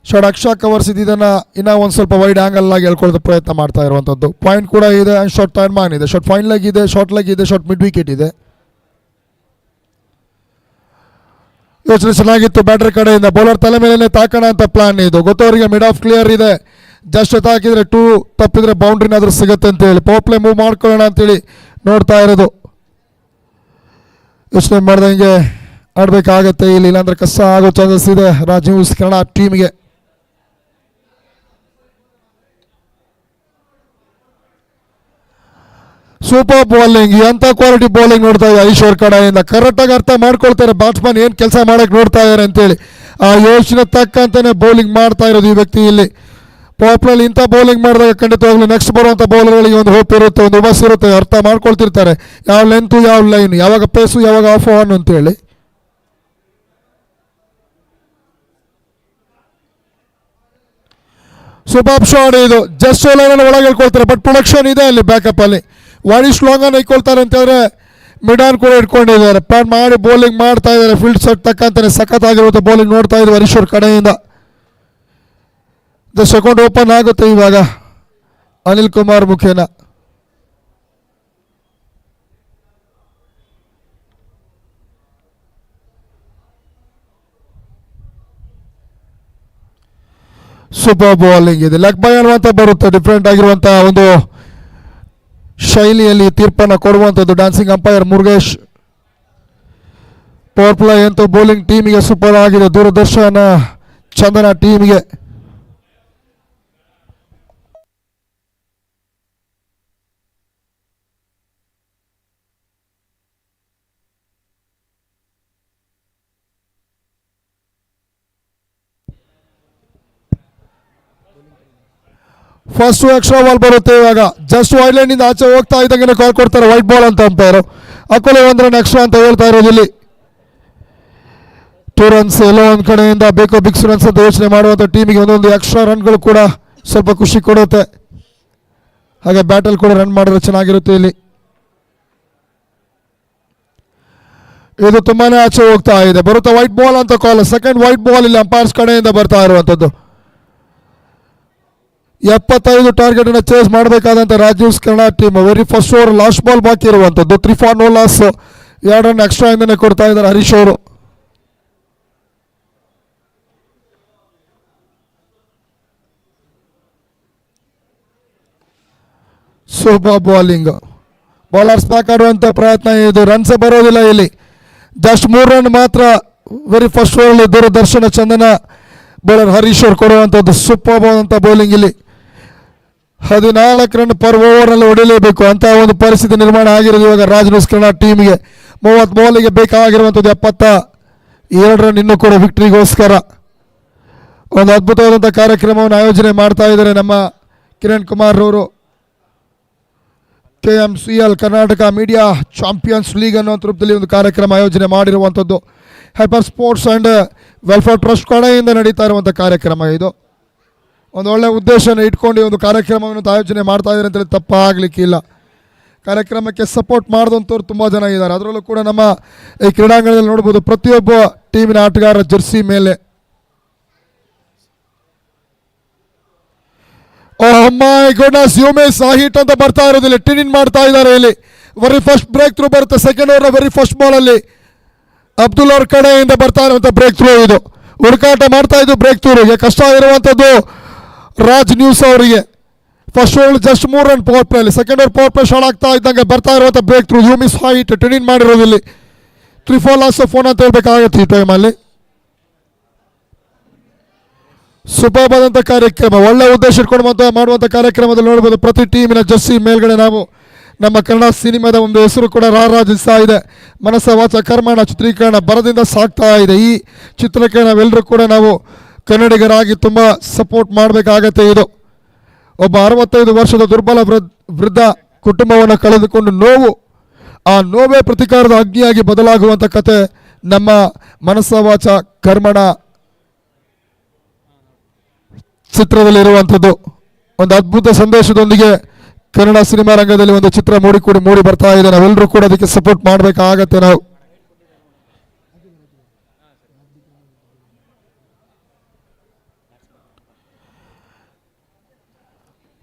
ಶಾರ್ಟ್ ಅಕ್ಷಾ ಕವರ್ಸ್ ಇದ್ದಿದ್ದಾನೆ ಇನ್ನೂ ಒಂದು ಸ್ವಲ್ಪ ವೈಡ್ ಆ್ಯಂಗಲ್ ಆಗಿ ಹೇಳ್ಕೊಳ್ಳೋ ಪ್ರಯತ್ನ ಮಾಡ್ತಾ ಇರುವಂಥದ್ದು. ಪಾಯಿಂಟ್ ಕೂಡ ಇದೆ. ಆ್ಯಂಡ್ ಶಾರ್ಟ್ ಟೈರ್ ಮ್ಯಾನ್ ಇದೆ. ಶಾರ್ಟ್ ಫೈನ್ ಲೆಗ್ ಇದೆ, ಶಾರ್ಟ್ ಲೆಗ್ ಇದೆ, ಶಾರ್ಟ್ ಮಿಡ್ ವಿಕೆಟ್ ಇದೆ. ಯೋಚನೆ ಚೆನ್ನಾಗಿತ್ತು ಬ್ಯಾಟರ್ ಕಡೆಯಿಂದ. ಬೌಲರ್ ತಲೆ ಮೇಲೆ ತಾಕೋಣ ಅಂತ ಪ್ಲಾನ್ ಇದು. ಗೊತ್ತವರಿಗೆ ಮಿಡ್ ಆಫ್ ಕ್ಲಿಯರ್ ಇದೆ. ಜಸ್ಟ್ ತಾಕಿದ್ರೆ 2 ತಪ್ಪಿದ್ರೆ ಬೌಂಡ್ರಿನಾದರೂ ಸಿಗುತ್ತೆ ಅಂತೇಳಿ ಪವರ್ ಪ್ಲೇ ಮೂವ್ ಮಾಡ್ಕೊಳ್ಳೋಣ ಅಂತೇಳಿ ನೋಡ್ತಾ ಇರೋದು. ಯೋಚನೆ ಮಾಡ್ದಂಗೆ ಆಡಬೇಕಾಗತ್ತೆ ಇಲ್ಲಿ, ಇಲ್ಲಾಂದ್ರೆ ಕಷ್ಟ ಆಗೋ ಚಾನ್ಸಸ್ ಇದೆ ರಾಜ್ ನ್ಯೂಸ್ ಕನ್ನಡ ಟೀಮ್ಗೆ. Super bowling. ಎಂಥ ಕ್ವಾಲಿಟಿ ಬೌಲಿಂಗ್ ನೋಡ್ತಾ ಇದೆ ಐಶ್ವರ್ ಕಡೆಯಿಂದ. ಕರೆಕ್ಟಾಗಿ ಅರ್ಥ ಮಾಡ್ಕೊಳ್ತಾರೆ ಬ್ಯಾಟ್ಸ್ಮನ್ ಏನು ಕೆಲಸ ಮಾಡೋಕ್ಕೆ ನೋಡ್ತಾ ಇದ್ದಾರೆ ಅಂತೇಳಿ. ಆ ಯೋಚನೆ ತಕ್ಕಂತಾನೆ ಬೌಲಿಂಗ್ ಮಾಡ್ತಾ ಇರೋದು ಈ ವ್ಯಕ್ತಿ ಇಲ್ಲಿ. ಪವರ್ ಪ್ಲೇಲಿ ಇಂಥ ಬೌಲಿಂಗ್ ಮಾಡಿದಾಗ ಖಂಡಿತವಾಗ್ಲೂ ನೆಕ್ಸ್ಟ್ ಬರುವಂಥ ಬೌಲರ್ಗಳಿಗೆ ಒಂದು ಹೋಪ್ ಇರುತ್ತೆ, ಒಂದು ಹುಮ್ಮಸ್ ಇರುತ್ತೆ. ಅರ್ಥ ಮಾಡ್ಕೊಳ್ತಿರ್ತಾರೆ ಯಾವ ಲೆಂತು ಯಾವ ಲೈನ್, ಯಾವಾಗ ಪೇಸು ಯಾವಾಗ ಆಫ್ ಆನ್ ಅಂತೇಳಿ. ಸೂಪರ್ ಶಾಟ್ ಇದು. ಜಸ್ಟ್ ಲೈನನ್ನು ಒಳಗೆ ಹೇಳ್ಕೊಳ್ತಾರೆ, ಬಟ್ ಪ್ರೊಡಕ್ಷನ್ ಇದೆ ಅಲ್ಲಿ ಬ್ಯಾಕಪ್ ಅಲ್ಲಿ. ವಾಡಿಶ್ ಲಾಂಗನ್ನು ಇಟ್ಕೊಳ್ತಾರೆ ಅಂತಂದರೆ ಮಿಡಾನ್ ಕೂಡ ಇಟ್ಕೊಂಡಿದ್ದಾರೆ. ಪ್ಲಾನ್ ಮಾಡಿ ಬೌಲಿಂಗ್ ಮಾಡ್ತಾ ಇದ್ದಾರೆ. ಫೀಲ್ಡ್ ಸೆಟ್ ತಕ್ಕಂತಾನೆ ಸಖತ್ತಾಗಿರುವಂಥ ಬೌಲಿಂಗ್ ನೋಡ್ತಾ ಇದ್ದೀವಿ ಹರೀಶ್ವರ್ ಕಡೆಯಿಂದ. ಸೆಕೆಂಡ್ ಓಪನ್ ಆಗುತ್ತೆ ಇವಾಗ ಅನಿಲ್ ಕುಮಾರ್ ಮುಖೇನ. ಸೂಪರ್ ಬೌಲಿಂಗ್ ಇದೆ. ಲೆಗ್ ಬೈ ಅನ್ನುವಂಥ ಬರುತ್ತೆ. ಡಿಫ್ರೆಂಟ್ ಆಗಿರುವಂಥ ಒಂದು ಶೈಲಿಯಲ್ಲಿ ತೀರ್ಪನ್ನು ಕೊಡುವಂಥದ್ದು dancing umpire Murugesh. Power play ಅಂತೂ ಬೌಲಿಂಗ್ ಟೀಮಿಗೆ ಸೂಪರ್ ಆಗಿದೆ. ದೂರದರ್ಶನ ಚಂದನ ಟೀಮಿಗೆ. ಫಸ್ಟ್ ಎಕ್ಸ್ಟ್ರಾ ಬಾಲ್ ಬರುತ್ತೆ ಇವಾಗ. ಜಸ್ಟ್ ವೈಡ್ ಲೈನಿಂದ ಆಚೆ ಹೋಗ್ತಾ ಇದ್ದಂಗೆ ಕಾಲ್ ಕೊಡ್ತಾರೆ ವೈಟ್ ಬಾಲ್ ಅಂತ ಅಂಪೈರು. ಅಕ್ಕole 1 ರನ್ ಎಕ್ಸ್ಟ್ರಾ ಅಂತ ಹೇಳ್ತಾ ಇರೋದು ಇಲ್ಲಿ. 2 ರನ್ಸ್ ಎಲ್ಲೋ ಒಂದು ಕಡೆಯಿಂದ ಬೇಕೋ ಬಿಗ್ಸ್ ರನ್ಸ್ ಅಂತ ಯೋಚನೆ ಮಾಡುವಂಥ ಟೀಮಿಗೆ ಒಂದೊಂದು ಎಕ್ಸ್ಟ್ರಾ ರನ್ಗಳು ಕೂಡ ಸ್ವಲ್ಪ ಖುಷಿ ಕೊಡುತ್ತೆ. ಹಾಗೆ ಬ್ಯಾಟಲ್ ಕೂಡ ರನ್ ಮಾಡಿದ್ರೆ ಚೆನ್ನಾಗಿರುತ್ತೆ ಇಲ್ಲಿ. ಇದು ತುಂಬಾ ಆಚೆ ಹೋಗ್ತಾ ಇದೆ. ಬರುತ್ತೆ ವೈಟ್ ಬಾಲ್ ಅಂತ ಕಾಲ್. ಸೆಕೆಂಡ್ ವೈಟ್ ಬಾಲ್ ಇಲ್ಲಿ ಅಂಪೈರ್ಸ್ ಕಡೆಯಿಂದ ಬರ್ತಾ ಇರುವಂಥದ್ದು. 75 ಟಾರ್ಗೆಟ್ ಅನ್ನು ಚೇಸ್ ಮಾಡಬೇಕಾದಂಥ Raj News Kannada team. Very first over last ball ಬಾಕಿ ಇರುವಂಥದ್ದು. 3 for no loss. 2 run extra ಇಂದನೇ ಕೊಡ್ತಾ ಇದ್ದಾರೆ ಹರೀಶ್ ಅವರು. Super bowling. ಬೌಲರ್ಸ್ ಬ್ಯಾಕ್ ಆಡುವಂಥ ಪ್ರಯತ್ನ ಇದು. ರನ್ಸ್ ಬರೋದಿಲ್ಲ ಇಲ್ಲಿ. ಜಸ್ಟ್ 3 ರನ್ ಮಾತ್ರ ವೆರಿ ಫಸ್ಟ್ ಓವರ್ ದೂರದರ್ಶನ ಚಂದನ ಬೌಲರ್ ಹರೀಶ್ ಅವರು ಕೊಡುವಂಥದ್ದು. ಸೂಪರ್ ಆದಂಥ ಬೌಲಿಂಗ್ ಇಲ್ಲಿ. 14 ರನ್ ಪರ್ ಓವರ್ನಲ್ಲಿ ಹೊಡಿಲೇಬೇಕು ಅಂತ ಒಂದು ಪರಿಸ್ಥಿತಿ ನಿರ್ಮಾಣ ಆಗಿರೋದು ಇವಾಗ ರಾಜ್ ನ್ಯೂಸ್ ಕನ್ನಡ ಟೀಮ್ಗೆ. 30 ಬಾಲಿಗೆ ಬೇಕಾಗಿರುವಂಥದ್ದು 72 ರನ್ ಇನ್ನೂ ಕೂಡ ವಿಕ್ಟ್ರಿಗೋಸ್ಕರ. ಒಂದು ಅದ್ಭುತವಾದಂಥ ಕಾರ್ಯಕ್ರಮವನ್ನು ಆಯೋಜನೆ ಮಾಡ್ತಾ ಇದ್ದಾರೆ ನಮ್ಮ ಕಿರಣ್ ಕುಮಾರ್ ಅವರು. KMCL Karnataka media champions league ಅನ್ನೋ ರೂಪದಲ್ಲಿ ಒಂದು ಕಾರ್ಯಕ್ರಮ ಆಯೋಜನೆ ಮಾಡಿರುವಂಥದ್ದು. Hyper sports and welfare trust ಕಡೆಯಿಂದ ನಡೀತಾ ಇರುವಂಥ ಕಾರ್ಯಕ್ರಮ ಇದು. ಒಂದು ಒಳ್ಳೆಯ ಉದ್ದೇಶನ ಇಟ್ಕೊಂಡು ಒಂದು ಕಾರ್ಯಕ್ರಮವನ್ನು ಆಯೋಜನೆ ಮಾಡ್ತಾ ಇದ್ದಾರೆ ಅಂತೇಳಿ ತಪ್ಪಾಗಲಿಕ್ಕಿಲ್ಲ. ಕಾರ್ಯಕ್ರಮಕ್ಕೆ ಸಪೋರ್ಟ್ ಮಾಡಿದಂಥವ್ರು ತುಂಬ ಜನ ಇದ್ದಾರೆ. ಅದರಲ್ಲೂ ಕೂಡ ನಮ್ಮ ಈ ಕ್ರೀಡಾಂಗಣದಲ್ಲಿ ನೋಡ್ಬೋದು ಪ್ರತಿಯೊಬ್ಬ ಟೀಮಿನ ಆಟಗಾರರ ಜರ್ಸಿ ಮೇಲೆ ಓಹ್ ಮೈ ಗುಡ್ನೆಸ್, ಯುಮಿಸ್ ಆ ಹಿಟ್ ಅಂತ ಬರ್ತಾ ಇರೋದಿಲ್ಲ, ಟಿನ್ ಇನ್ ಮಾಡ್ತಾ ಇದ್ದಾರೆ. ಇಲ್ಲಿ ವೆರಿ ಫಸ್ಟ್ ಬ್ರೇಕ್ ಥ್ರೂ ಬರುತ್ತೆ. ಸೆಕೆಂಡ್ ಓವರ್ನ ವೆರಿ ಫಸ್ಟ್ ಬಾಲಲ್ಲಿ ಅಬ್ದುಲ್ ಅವ್ರ ಕಡೆಯಿಂದ ಬರ್ತಾ ಇರುವಂಥ ಬ್ರೇಕ್ ಥ್ರೂ. ಇದು ಹುಡುಕಾಟ ಮಾಡ್ತಾ ಇದ್ದು ಬ್ರೇಕ್ ಥ್ರೂಗೆ ಕಷ್ಟ ಇರುವಂಥದ್ದು ರಾಜ್ ನ್ಯೂಸ್ ಅವರಿಗೆ. First over just 3 run power ಪ್ಲೇಲಿ, second over power play short ಆಗ್ತಾ ಇದ್ದಂಗೆ ಬರ್ತಾ ಇರುವಂಥ ಬ್ರೇಕ್ ಥ್ರೂ. ಯುಮಿಸ್ ಹೈಟ್ ಟಿನ್ ಇನ್ ಮಾಡಿರೋದಿಲ್ಲಿ 3-4 ಲಾಸ್ ಆಫ್ ಫೋನ್ ಅಂತ ಹೇಳ್ಬೇಕಾಗತ್ತೆ ಈ ಟೈಮಲ್ಲಿ. ಸೂಪರ್ ಆದಂಥ ಕಾರ್ಯಕ್ರಮ, ಒಳ್ಳೆ ಉದ್ದೇಶ ಇಟ್ಕೊಂಡು ಮಾಡುವಂಥ ಕಾರ್ಯಕ್ರಮದಲ್ಲಿ ನೋಡ್ಬೋದು ಪ್ರತಿ ಟೀಮಿನ ಜರ್ಸಿ ಮೇಲ್ಗಡೆ ನಾವು ನಮ್ಮ ಕನ್ನಡ ಸಿನಿಮಾದ ಒಂದು ಹೆಸರು ಕೂಡ ರಾರಾಜಿಸ್ತಾ ಇದೆ. ಮನಸ್ಸ ವಾಚ ಕರ್ಮಣ ಚಿತ್ರೀಕರಣ ಬರದಿಂದ ಸಾಗ್ತಾ ಇದೆ. ಈ ಚಿತ್ರಕ್ಕೆ ನಾವೆಲ್ಲರೂ ಕೂಡ ನಾವು ಕನ್ನಡಿಗರಾಗಿ ತುಂಬ ಸಪೋರ್ಟ್ ಮಾಡಬೇಕಾಗತ್ತೆ. ಇದು ಒಬ್ಬ 65 ವರ್ಷದ ದುರ್ಬಲ ವೃದ್ಧ ಕುಟುಂಬವನ್ನು ಕಳೆದುಕೊಂಡು ನೋವು, ಆ ನೋವೇ ಪ್ರತಿಕಾರದ ಅಗ್ನಿಯಾಗಿ ಬದಲಾಗುವಂಥ ಕತೆ ನಮ್ಮ ಮನಸ್ಸ ವಾಚ ಕರ್ಮಣ ಚಿತ್ರದಲ್ಲಿರುವಂಥದ್ದು. ಒಂದು ಅದ್ಭುತ ಸಂದೇಶದೊಂದಿಗೆ ಕನ್ನಡ ಸಿನಿಮಾ ರಂಗದಲ್ಲಿ ಒಂದು ಚಿತ್ರ ಮೂಡಿ ಬರ್ತಾ ಇದೆ. ನಾವೆಲ್ಲರೂ ಕೂಡ ಅದಕ್ಕೆ ಸಪೋರ್ಟ್ ಮಾಡಬೇಕಾಗತ್ತೆ. ನಾವು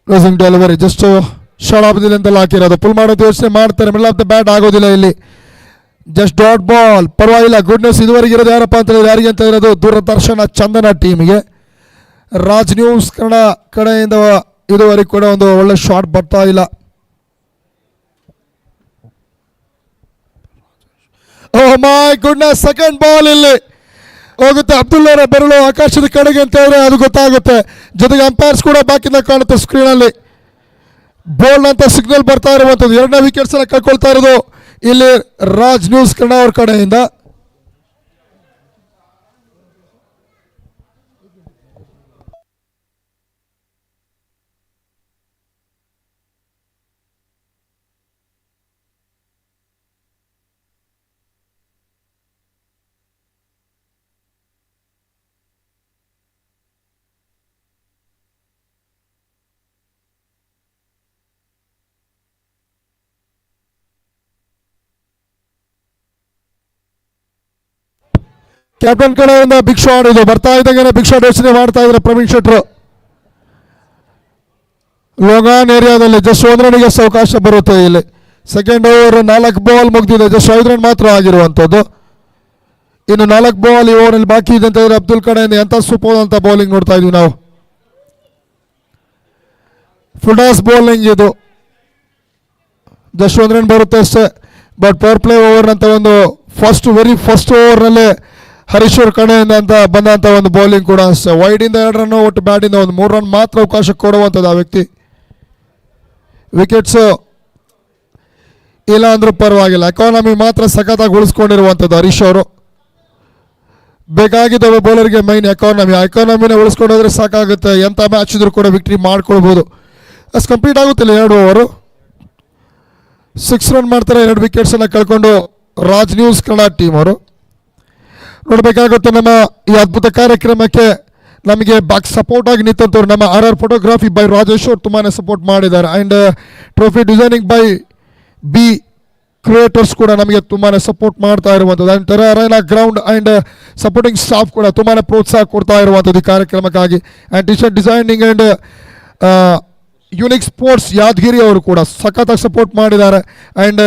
closing delivery just shut of ಅಂತೆಲ್ಲ ಹಾಕಿರೋದು. ಪುಲ್ ಮಾಡೋದು ಯೋಚನೆ ಮಾಡ್ತಾರೆ, ಮಿಡಲ್ ಆಫ್ ದ ಬ್ಯಾಟ್ ಆಗೋದಿಲ್ಲ ಇಲ್ಲಿ. ಜಸ್ಟ್ ಡಾಟ್ ಬಾಲ್, ಪರವಾಗಿಲ್ಲ. ಗುಡ್ನೆಸ್ ಇದುವರೆಗೆ ಇರೋದು ಯಾರಪ್ಪ ಅಂತ ಹೇಳಿದ್ರೆ ಯಾರಿಗೆ ಅಂತ ಇರೋದು ದೂರದರ್ಶನ ಚಂದನ ಟೀಮಿಗೆ. ರಾಜ್ ನ್ಯೂಸ್ ಕನ್ನಡ ಕಡೆಯಿಂದ ಇದುವರೆಗೆ ಕೂಡ ಒಂದು ಒಳ್ಳೆ ಶಾಟ್ ಬರ್ತಾ ಇಲ್ಲ. ಓಹ್ ಮೈ ಗುಡ್ನೆಸ್, ಸೆಕೆಂಡ್ ಬಾಲ್ ಇಲ್ಲಿ ಹೋಗುತ್ತೆ. ಅಬ್ದುಲ್ಲರ ಬೆರಳು ಆಕಾಶದ ಕಡೆಗೆ ಅಂತ ಹೇಳಿದ್ರೆ ಅದು ಗೊತ್ತಾಗುತ್ತೆ. ಜೊತೆಗೆ ಅಂಪೈರ್ಸ್ ಕೂಡ ಬಾಕಿಂದ ಕಾಣುತ್ತೆ ಸ್ಕ್ರೀನಲ್ಲಿ. ಬೋಲ್ಡ್ ಅಂತ ಸಿಗ್ನಲ್ ಬರ್ತಾ ಇರುವಂಥದ್ದು. 2ನೇ ವಿಕೆಟ್ಸ್ ಅನ್ನ ಕಳ್ಕೊಳ್ತಾ ಇರೋದು ಇಲ್ಲಿ ರಾಜ್ ನ್ಯೂಸ್ ಕನ್ನಡ ಅವ್ರ ಕಡೆಯಿಂದ. ಕ್ಯಾಪ್ಟನ್ ಕಡೆಯಿಂದ ಬಿಗ್ ಶಾಟ್ ಇದು ಬರ್ತಾ ಇದ್ದಂಗೆ ಬಿಗ್ ಶಾಟ್ ಯೋಚನೆ ಮಾಡ್ತಾ ಇದ್ದಾರೆ ಪ್ರವೀಣ್ ಶೆಟ್ರು. ಲೋಗಾನ್ ಏರಿಯಾದಲ್ಲಿ ಜಸ್ಟ್ 1 ರನ್ಗೆ ಅವಕಾಶ ಬರುತ್ತೆ ಇಲ್ಲಿ. ಸೆಕೆಂಡ್ ಓವರ್ 4 ಬಾಲ್ ಮುಗಿದಿದೆ, ಜಸ್ಟ್ 5 ರನ್ ಮಾತ್ರ ಆಗಿರುವಂಥದ್ದು. ಇನ್ನು 4 ಬಾಲ್ ಈ ಓವರಲ್ಲಿ ಬಾಕಿ ಇದೆ ಅಂತ ಹೇಳಿದ್ರೆ ಅಬ್ದುಲ್ ಕಡೆಯಿಂದ ಎಂಥ ಸೂಪರ್ ಅಂತ ಬೌಲಿಂಗ್ ನೋಡ್ತಾ ಇದೀವಿ ನಾವು. ಫುಲ್ಡಾಸ್ ಬೌಲಿಂಗ್ ಇದು, ಜಸ್ಟ್ 1 ರನ್ ಬರುತ್ತೆ ಅಷ್ಟೇ. ಬಟ್ ಪವರ್ ಪ್ಲೇ ಓವರ್ ಅಂತ ಒಂದು ವೆರಿ ಫಸ್ಟ್ ಓವರ್ನಲ್ಲೇ ಹರೀಶ್ವರ್ ಕಡೆಯಿಂದ ಅಂತ ಬಂದಂಥ ಒಂದು ಬೌಲಿಂಗ್ ಕೂಡ ಅಷ್ಟೇ. ವೈಡಿಂದ 2 ರನ್, ಒಟ್ಟು ಬ್ಯಾಟಿಂದ ಒಂದು 3 ರನ್ ಮಾತ್ರ ಅವಕಾಶ ಕೊಡುವಂಥದ್ದು ಆ ವ್ಯಕ್ತಿ. ವಿಕೆಟ್ಸು ಇಲ್ಲ ಅಂದ್ರೂ ಪರವಾಗಿಲ್ಲ, ಎಕಾನಮಿ ಮಾತ್ರ ಸಖತ್ತಾಗಿ ಉಳಿಸ್ಕೊಂಡಿರುವಂಥದ್ದು ಹರೀಶ್ ಅವರು. ಬೇಕಾಗಿದ್ದ ಬೌಲರ್ಗೆ ಮೈನ್ ಎಕಾನಮಿ, ಆ ಎಕಾನಮಿನ ಉಳಿಸ್ಕೊಂಡೋದ್ರೆ ಸಾಕಾಗುತ್ತೆ. ಎಂಥ ಮ್ಯಾಚ್ ಇದ್ರೂ ಕೂಡ ವಿಕ್ಟ್ರಿ ಮಾಡ್ಕೊಳ್ಬೋದು. ಅಷ್ಟು ಕಂಪ್ಲೀಟ್ ಆಗುತ್ತಿಲ್ಲ 2 ಓವರು. 6 ರನ್ ಮಾಡ್ತಾರೆ, 2 ವಿಕೆಟ್ಸನ್ನು ಕಳ್ಕೊಂಡು ರಾಜ್ ನ್ಯೂಸ್ ಕನ್ನಡ ಟೀಮ್ ಅವರು. ನೋಡಬೇಕಾಗುತ್ತೆ ನಮ್ಮ ಈ ಅದ್ಭುತ ಕಾರ್ಯಕ್ರಮಕ್ಕೆ ನಮಗೆ ಬ್ಯಾಕ್ ಸಪೋರ್ಟ್ ಆಗಿ ನಿಂತಂಥವ್ರು ನಮ್ಮ RR ಫೋಟೋಗ್ರಾಫಿ ಬೈ ರಾಜೇಶ್ ಅವರು ತುಂಬಾ ಸಪೋರ್ಟ್ ಮಾಡಿದ್ದಾರೆ. And trophy designing by B creators ಕೂಡ ನಮಗೆ ತುಂಬಾ ಸಪೋರ್ಟ್ ಮಾಡ್ತಾ ಇರುವಂಥದ್ದು. And arena ground and supporting staff ಕೂಡ ತುಂಬಾ ಪ್ರೋತ್ಸಾಹ ಕೊಡ್ತಾ ಇರುವಂಥದ್ದು ಈ ಕಾರ್ಯಕ್ರಮಕ್ಕಾಗಿ. And T shirt designing and unique sports Yadagiri ಅವರು ಕೂಡ ಸಖತ್ತಾಗಿ ಸಪೋರ್ಟ್ ಮಾಡಿದ್ದಾರೆ. ಆ್ಯಂಡ್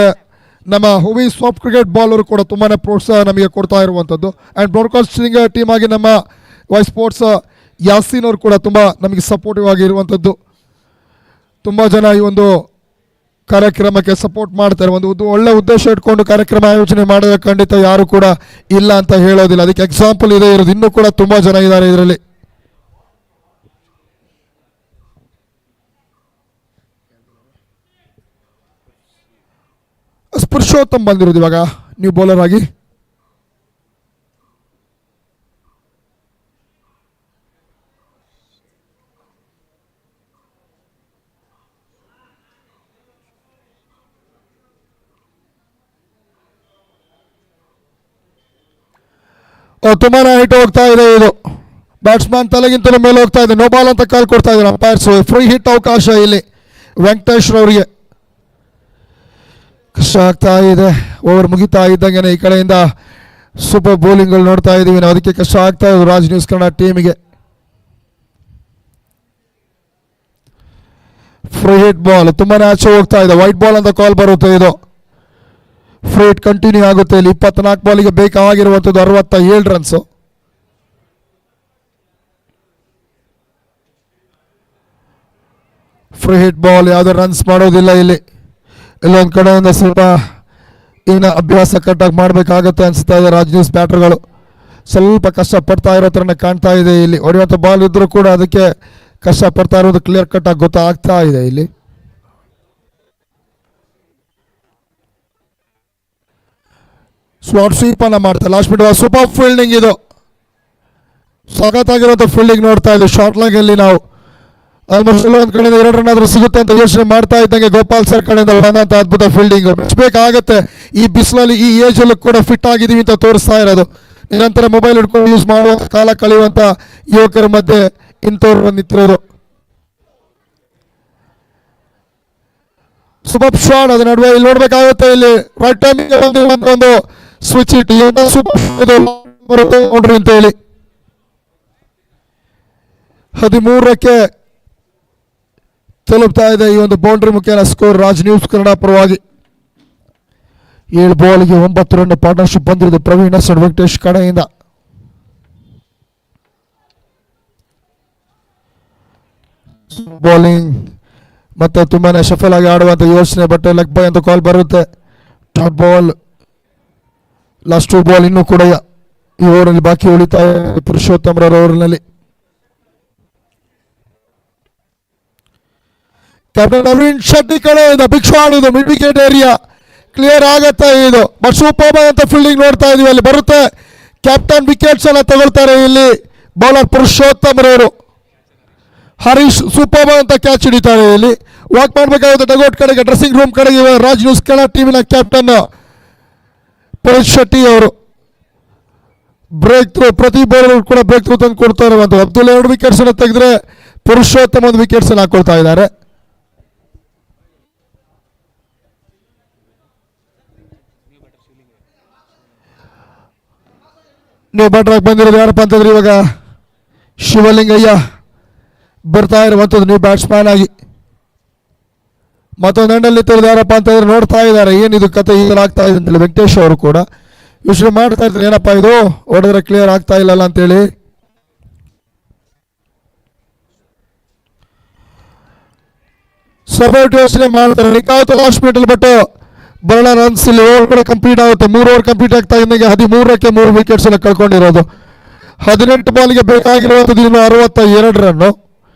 ನಮ್ಮ ಹುವಿ ಸಾಫ್ಟ್ ಕ್ರಿಕೆಟ್ ಬಾಲ್ ಅವರು ಕೂಡ ತುಂಬಾ ಪ್ರೋತ್ಸಾಹ ನಮಗೆ ಕೊಡ್ತಾ ಇರುವಂಥದ್ದು. ಆ್ಯಂಡ್ ಬ್ರಾಡ್ಕಾಸ್ಟಿಂಗ್ ಟೀಮ್ ಆಗಿ ನಮ್ಮ ವಾಯ್ಸ್ ಸ್ಪೋರ್ಟ್ಸ್ ಯಾಸೀನ್ ಅವರು ಕೂಡ ತುಂಬ ನಮಗೆ ಸಪೋರ್ಟಿವ್ ಆಗಿ ಇರುವಂಥದ್ದು. ತುಂಬ ಜನ ಈ ಒಂದು ಕಾರ್ಯಕ್ರಮಕ್ಕೆ ಸಪೋರ್ಟ್ ಮಾಡ್ತಾರೆ. ಒಂದು ಒಳ್ಳೆ ಉದ್ದೇಶ ಇಟ್ಕೊಂಡು ಕಾರ್ಯಕ್ರಮ ಆಯೋಜನೆ ಮಾಡಿದ್ರೆ ಖಂಡಿತ ಯಾರು ಕೂಡ ಇಲ್ಲ ಅಂತ ಹೇಳೋದಿಲ್ಲ. ಅದಕ್ಕೆ ಎಕ್ಸಾಂಪಲ್ ಇದೆ ಇರೋದು. ಇನ್ನೂ ಕೂಡ ತುಂಬ ಜನ ಇದ್ದಾರೆ ಇದರಲ್ಲಿ. ಪುರುಷೋತ್ತಮ್ ಬಂದಿರೋದು ಇವಾಗ ನ್ಯೂ ಬೌಲರ್ ಆಗಿ. ತುಂಬಾ ಹೈಟ್ ಹೋಗ್ತಾ ಇದೆ ಇದು. ಬ್ಯಾಟ್ಸ್ಮನ್ ತಲೆಗಿಂತ ಮೇಲೆ ಹೋಗ್ತಾ ಇದೆ, ನೋ ಬಾಲ್ ಅಂತ ಕಾಲ್ ಕೊಡ್ತಾ ಇದ್ದಾರೆ ಅಂಪೈರ್ಸ್. ಫ್ರೀ ಹಿಟ್ ಅವಕಾಶ ಇಲ್ಲಿ ವೆಂಕಟೇಶ್ ಅವರಿಗೆ. ಕಷ್ಟ ಆಗ್ತಾ ಇದೆ, ಓವರ್ ಮುಗಿತಾ ಇದ್ದಂಗೆ ಈ ಕಡೆಯಿಂದ ಸೂಪರ್ ಬೌಲಿಂಗ್ಗಳು ನೋಡ್ತಾ ಇದ್ದೀವಿ ನಾವು, ಅದಕ್ಕೆ ಕಷ್ಟ ಆಗ್ತಾ ಇದೆ ರಾಜ್ ನ್ಯೂಸ್ ಕನ್ನಡ ಟೀಮಿಗೆ. ಫ್ರೀ ಹಿಟ್ ಬಾಲ್ ತುಂಬಾನೇ ಆಚೆ ಹೋಗ್ತಾ ಇದೆ, ವೈಟ್ ಬಾಲ್ ಅಂತ ಕಾಲ್ ಬರುತ್ತೆ. ಇದು ಫ್ರೀ ಹಿಟ್ ಕಂಟಿನ್ಯೂ ಆಗುತ್ತೆ ಇಲ್ಲಿ. 24 ಬಾಲಿಗೆ ಬೇಕಾಗಿರುವಂಥದ್ದು 67 ರನ್ಸು. ಫ್ರೀ ಹಿಟ್ ಬಾಲ್ ಯಾವುದೇ ರನ್ಸ್ ಮಾಡೋದಿಲ್ಲ ಇಲ್ಲಿ. ಇಲ್ಲೊಂದು ಕಡೆಯಿಂದ ಸ್ವಲ್ಪ ಇನ್ನು ಅಭ್ಯಾಸ ಕಟ್ಟಾಗಿ ಮಾಡಬೇಕಾಗತ್ತೆ ಅನಿಸ್ತಾ ಇದೆ ರಾಜ್ ನ್ಯೂಸ್ ಬ್ಯಾಟರ್ಗಳು. ಸ್ವಲ್ಪ ಕಷ್ಟಪಡ್ತಾ ಇರೋ ಥರನೇ ಕಾಣ್ತಾ ಇದೆ ಇಲ್ಲಿ. ಹೊಡೆಯುವಂಥ ಬಾಲ್ ಇದ್ದರೂ ಕೂಡ ಅದಕ್ಕೆ ಕಷ್ಟಪಡ್ತಾ ಇರೋದು ಕ್ಲಿಯರ್ ಕಟ್ಟಾಗಿ ಗೊತ್ತಾಗ್ತಾ ಇದೆ ಇಲ್ಲಿ. ಸ್ಲಾಟ್ ಸ್ವೀಪ್ ಅನ್ನ ಮಾಡ್ತಾರೆ ಲಾಸ್ಟ್ ಮಿಡ್. ಸೂಪರ್ ಫೀಲ್ಡಿಂಗ್ ಇದು, ಸಖತ್ತಾಗಿರುವಂಥ ಫೀಲ್ಡಿಂಗ್ ನೋಡ್ತಾ ಇದ್ದೀವಿ ಶಾರ್ಟ್ ಲೆಗ್ ಅಲ್ಲಿ. ನಾವು ಆಲ್ಮೋಸ್ಟ್ ಒಂದು ಕಡೆಯಿಂದ 2 ರನ್ ಆದರೂ ಸಿಗುತ್ತೆ ಅಂತ ಯೋಚನೆ ಮಾಡ್ತಾ ಇದ್ದಂಗೆ ಗೋಪಾಲ್ ಸರ್ ಕಡೆಯಿಂದ ಬಂದಂಥ ಅದ್ಭುತ ಫೀಲ್ಡಿಂಗ್. ಬೇಕಾಗತ್ತೆ ಈ ಬಿಸಿಲಲ್ಲಿ, ಈ ಏಜ್ ಅಲ್ಲೂ ಕೂಡ ಫಿಟ್ ಆಗಿದ್ದೀವಿ ಅಂತ ತೋರಿಸ್ತಾ ಇರೋದು. ನಿರಂತರ ಮೊಬೈಲ್ ಹಿಡ್ಕೊಂಡು ಯೂಸ್ ಮಾಡುವ ಕಾಲ ಕಳೆಯುವಂಥ ಯುವಕರ ಮಧ್ಯೆ ಇಂಥವ್ರು ನಿಂತಿರೋರು. ಸೂಪರ್ ಶಾಟ್, ಅದ್ರ ನಡುವೆ ಇಲ್ಲಿ ನೋಡ್ಬೇಕಾಗುತ್ತೆ ಇಲ್ಲಿ ರೈಟ್ ಟೈಮಿಗೆ ಒಂದು ಸ್ವಿಚ್ ಇಟ್ ಸೂಪರ್ ನೋಡ್ರಿ ಅಂತ ಹೇಳಿ 13ಕ್ಕೆ ತಲುಪ್ತಾ ಇದೆ ಈ ಒಂದು ಬೌಂಡ್ರಿ ಮುಖೇನ ಸ್ಕೋರ್ ರಾಜ್ ನ್ಯೂಸ್ ಕನ್ನಡ ಪರವಾಗಿ. 7 ಬಾಲ್ಗೆ 9 ರನ್ ಪಾರ್ಟ್ನರ್ಶಿಪ್ ಬಂದಿರೋದು ಪ್ರವೀಣ್ ಅಂಡ್ ವೆಂಕಟೇಶ್ ಕಡೆಯಿಂದ. ಬೌಲಿಂಗ್ ಮತ್ತೆ ತುಂಬಾನೇ ಶಫಲ್ ಆಗಿ ಆಡುವಂತ ಯೋಚನೆ, ಬಟ್ ಲೆಗ್ ಬೈ ಅಂತ ಕಾಲ್ ಬರುತ್ತೆ. ಟಾಪ್ ಬಾಲ್, ಲಾಸ್ಟ್ 2 ಬಾಲ್ ಇನ್ನೂ ಕೂಡ ಈ ಓವರಲ್ಲಿ ಬಾಕಿ ಉಳಿತಾ ಇದೆ ಪುರುಷೋತ್ತಮರ ಓವರ್ನಲ್ಲಿ. ಕ್ಯಾಪ್ಟನ್ ನವೀನ್ ಶೆಟ್ಟಿ ಕಡೆಯಿಂದ ಬಿಗ್ ಶಾಟ್, ಇದು ಮಿಡ್ ವಿಕೆಟ್ ಏರಿಯಾ ಕ್ಲಿಯರ್ ಆಗತ್ತೆ ಇದು. ಬಟ್ ಸೂಪರ್ ಅಂತ ಫೀಲ್ಡಿಂಗ್ ನೋಡ್ತಾ ಇದೀವಿ, ಅಲ್ಲಿ ಬರುತ್ತೆ. ಕ್ಯಾಪ್ಟನ್ ವಿಕೆಟ್ಸ್ ಅನ್ನ ತಗೊಳ್ತಾರೆ ಇಲ್ಲಿ ಬೌಲರ್ ಪುರುಷೋತ್ತಮರವರು. ಹರೀಶ್ ಸೂಪರ್ ಅಂತ ಕ್ಯಾಚ್ ಹಿಡಿತಾರೆ ಇಲ್ಲಿ. ವಾಕ್ ಮಾಡಬೇಕಾಗುತ್ತೆ ಡಗೌಟ್ ಕಡೆಗೆ, ಡ್ರೆಸ್ಸಿಂಗ್ ರೂಮ್ ಕಡೆಗೆ ರಾಜ್ ನ್ಯೂಸ್ ಕನ್ನಡ ಟೀಮಿನ ಕ್ಯಾಪ್ಟನ್ ಪರೇಶ್ ಶೆಟ್ಟಿ ಅವರು. ಬ್ರೇಕ್ ಥ್ರೂ, ಪ್ರತಿ ಬೌಲರ್ ಕೂಡ ಬ್ರೇಕ್ ಥ್ರೂ ತಂದು ಕೊಡ್ತಾ ಇರುವಂಥದ್ದು. ಅಬ್ದುಲ್ 2 ವಿಕೆಟ್ಸ್ ಅನ್ನು ತೆಗೆದ್ರೆ ಪುರುಷೋತ್ತಮ 1 ವಿಕೆಟ್ಸ್ ಅನ್ನು ಹಾಕೊಳ್ತಾ ಇದ್ದಾರೆ. ನ್ಯೂ ಬ್ಯಾಟರ್ ಬಂದಿರೋದು ಯಾರಪ್ಪ ಅಂತಂದ್ರೆ ಇವಾಗ ಶಿವಲಿಂಗಯ್ಯ ಬರ್ತಾ ಇರುವಂಥದ್ದು ನ್ಯೂ ಬ್ಯಾಟ್ಸ್ಮನ್ ಆಗಿ. ಮತ್ತೊಂದು ಎಂಡಲ್ಲಿ ನಿಂತಿರೋದು ಯಾರಪ್ಪ ಅಂತಂದ್ರೆ ನೋಡ್ತಾ ಇದ್ದಾರೆ ಏನಿದು ಕತೆ ಈಗಲಾಗ್ತಾ ಇದೆ ಅಂತೇಳಿ ವೆಂಕಟೇಶ್ ಅವರು ಕೂಡ ಯೋಚನೆ ಮಾಡ್ತಾ ಇರ್ತಾರೆ, ಏನಪ್ಪ ಇದು ಹೊಡೆದ್ರೆ ಕ್ಲಿಯರ್ ಆಗ್ತಾ ಇಲ್ಲಲ್ಲ ಅಂತೇಳಿ. ಸಪೋರ್ಟ್ ಯೋಚನೆ ಮಾಡ್ತಾರೆ ನಿಕಾವತ್ತು ಹಾಸ್ಪಿಟಲ್. ಬಟ್ ಬಹಳ ರನ್ಸ್ ಇಲ್ಲಿ ಓವರ್ ಕೂಡ ಕಂಪ್ಲೀಟ್ ಆಗುತ್ತೆ. 3 ಓವರ್ ಕಂಪ್ಲೀಟ್ ಆಗ್ತಾ ಇದ್ದಂಗೆ 13ಕ್ಕೆ 3 ವಿಕೆಟ್ಸ್ ಅನ್ನು ಕಳ್ಕೊಂಡಿರೋದು. 18 ಬಾಲ್ಗೆ ಬೇಕಾಗಿರುವಂಥದ್ದು ಇನ್ನು 62 ರನ್ನು.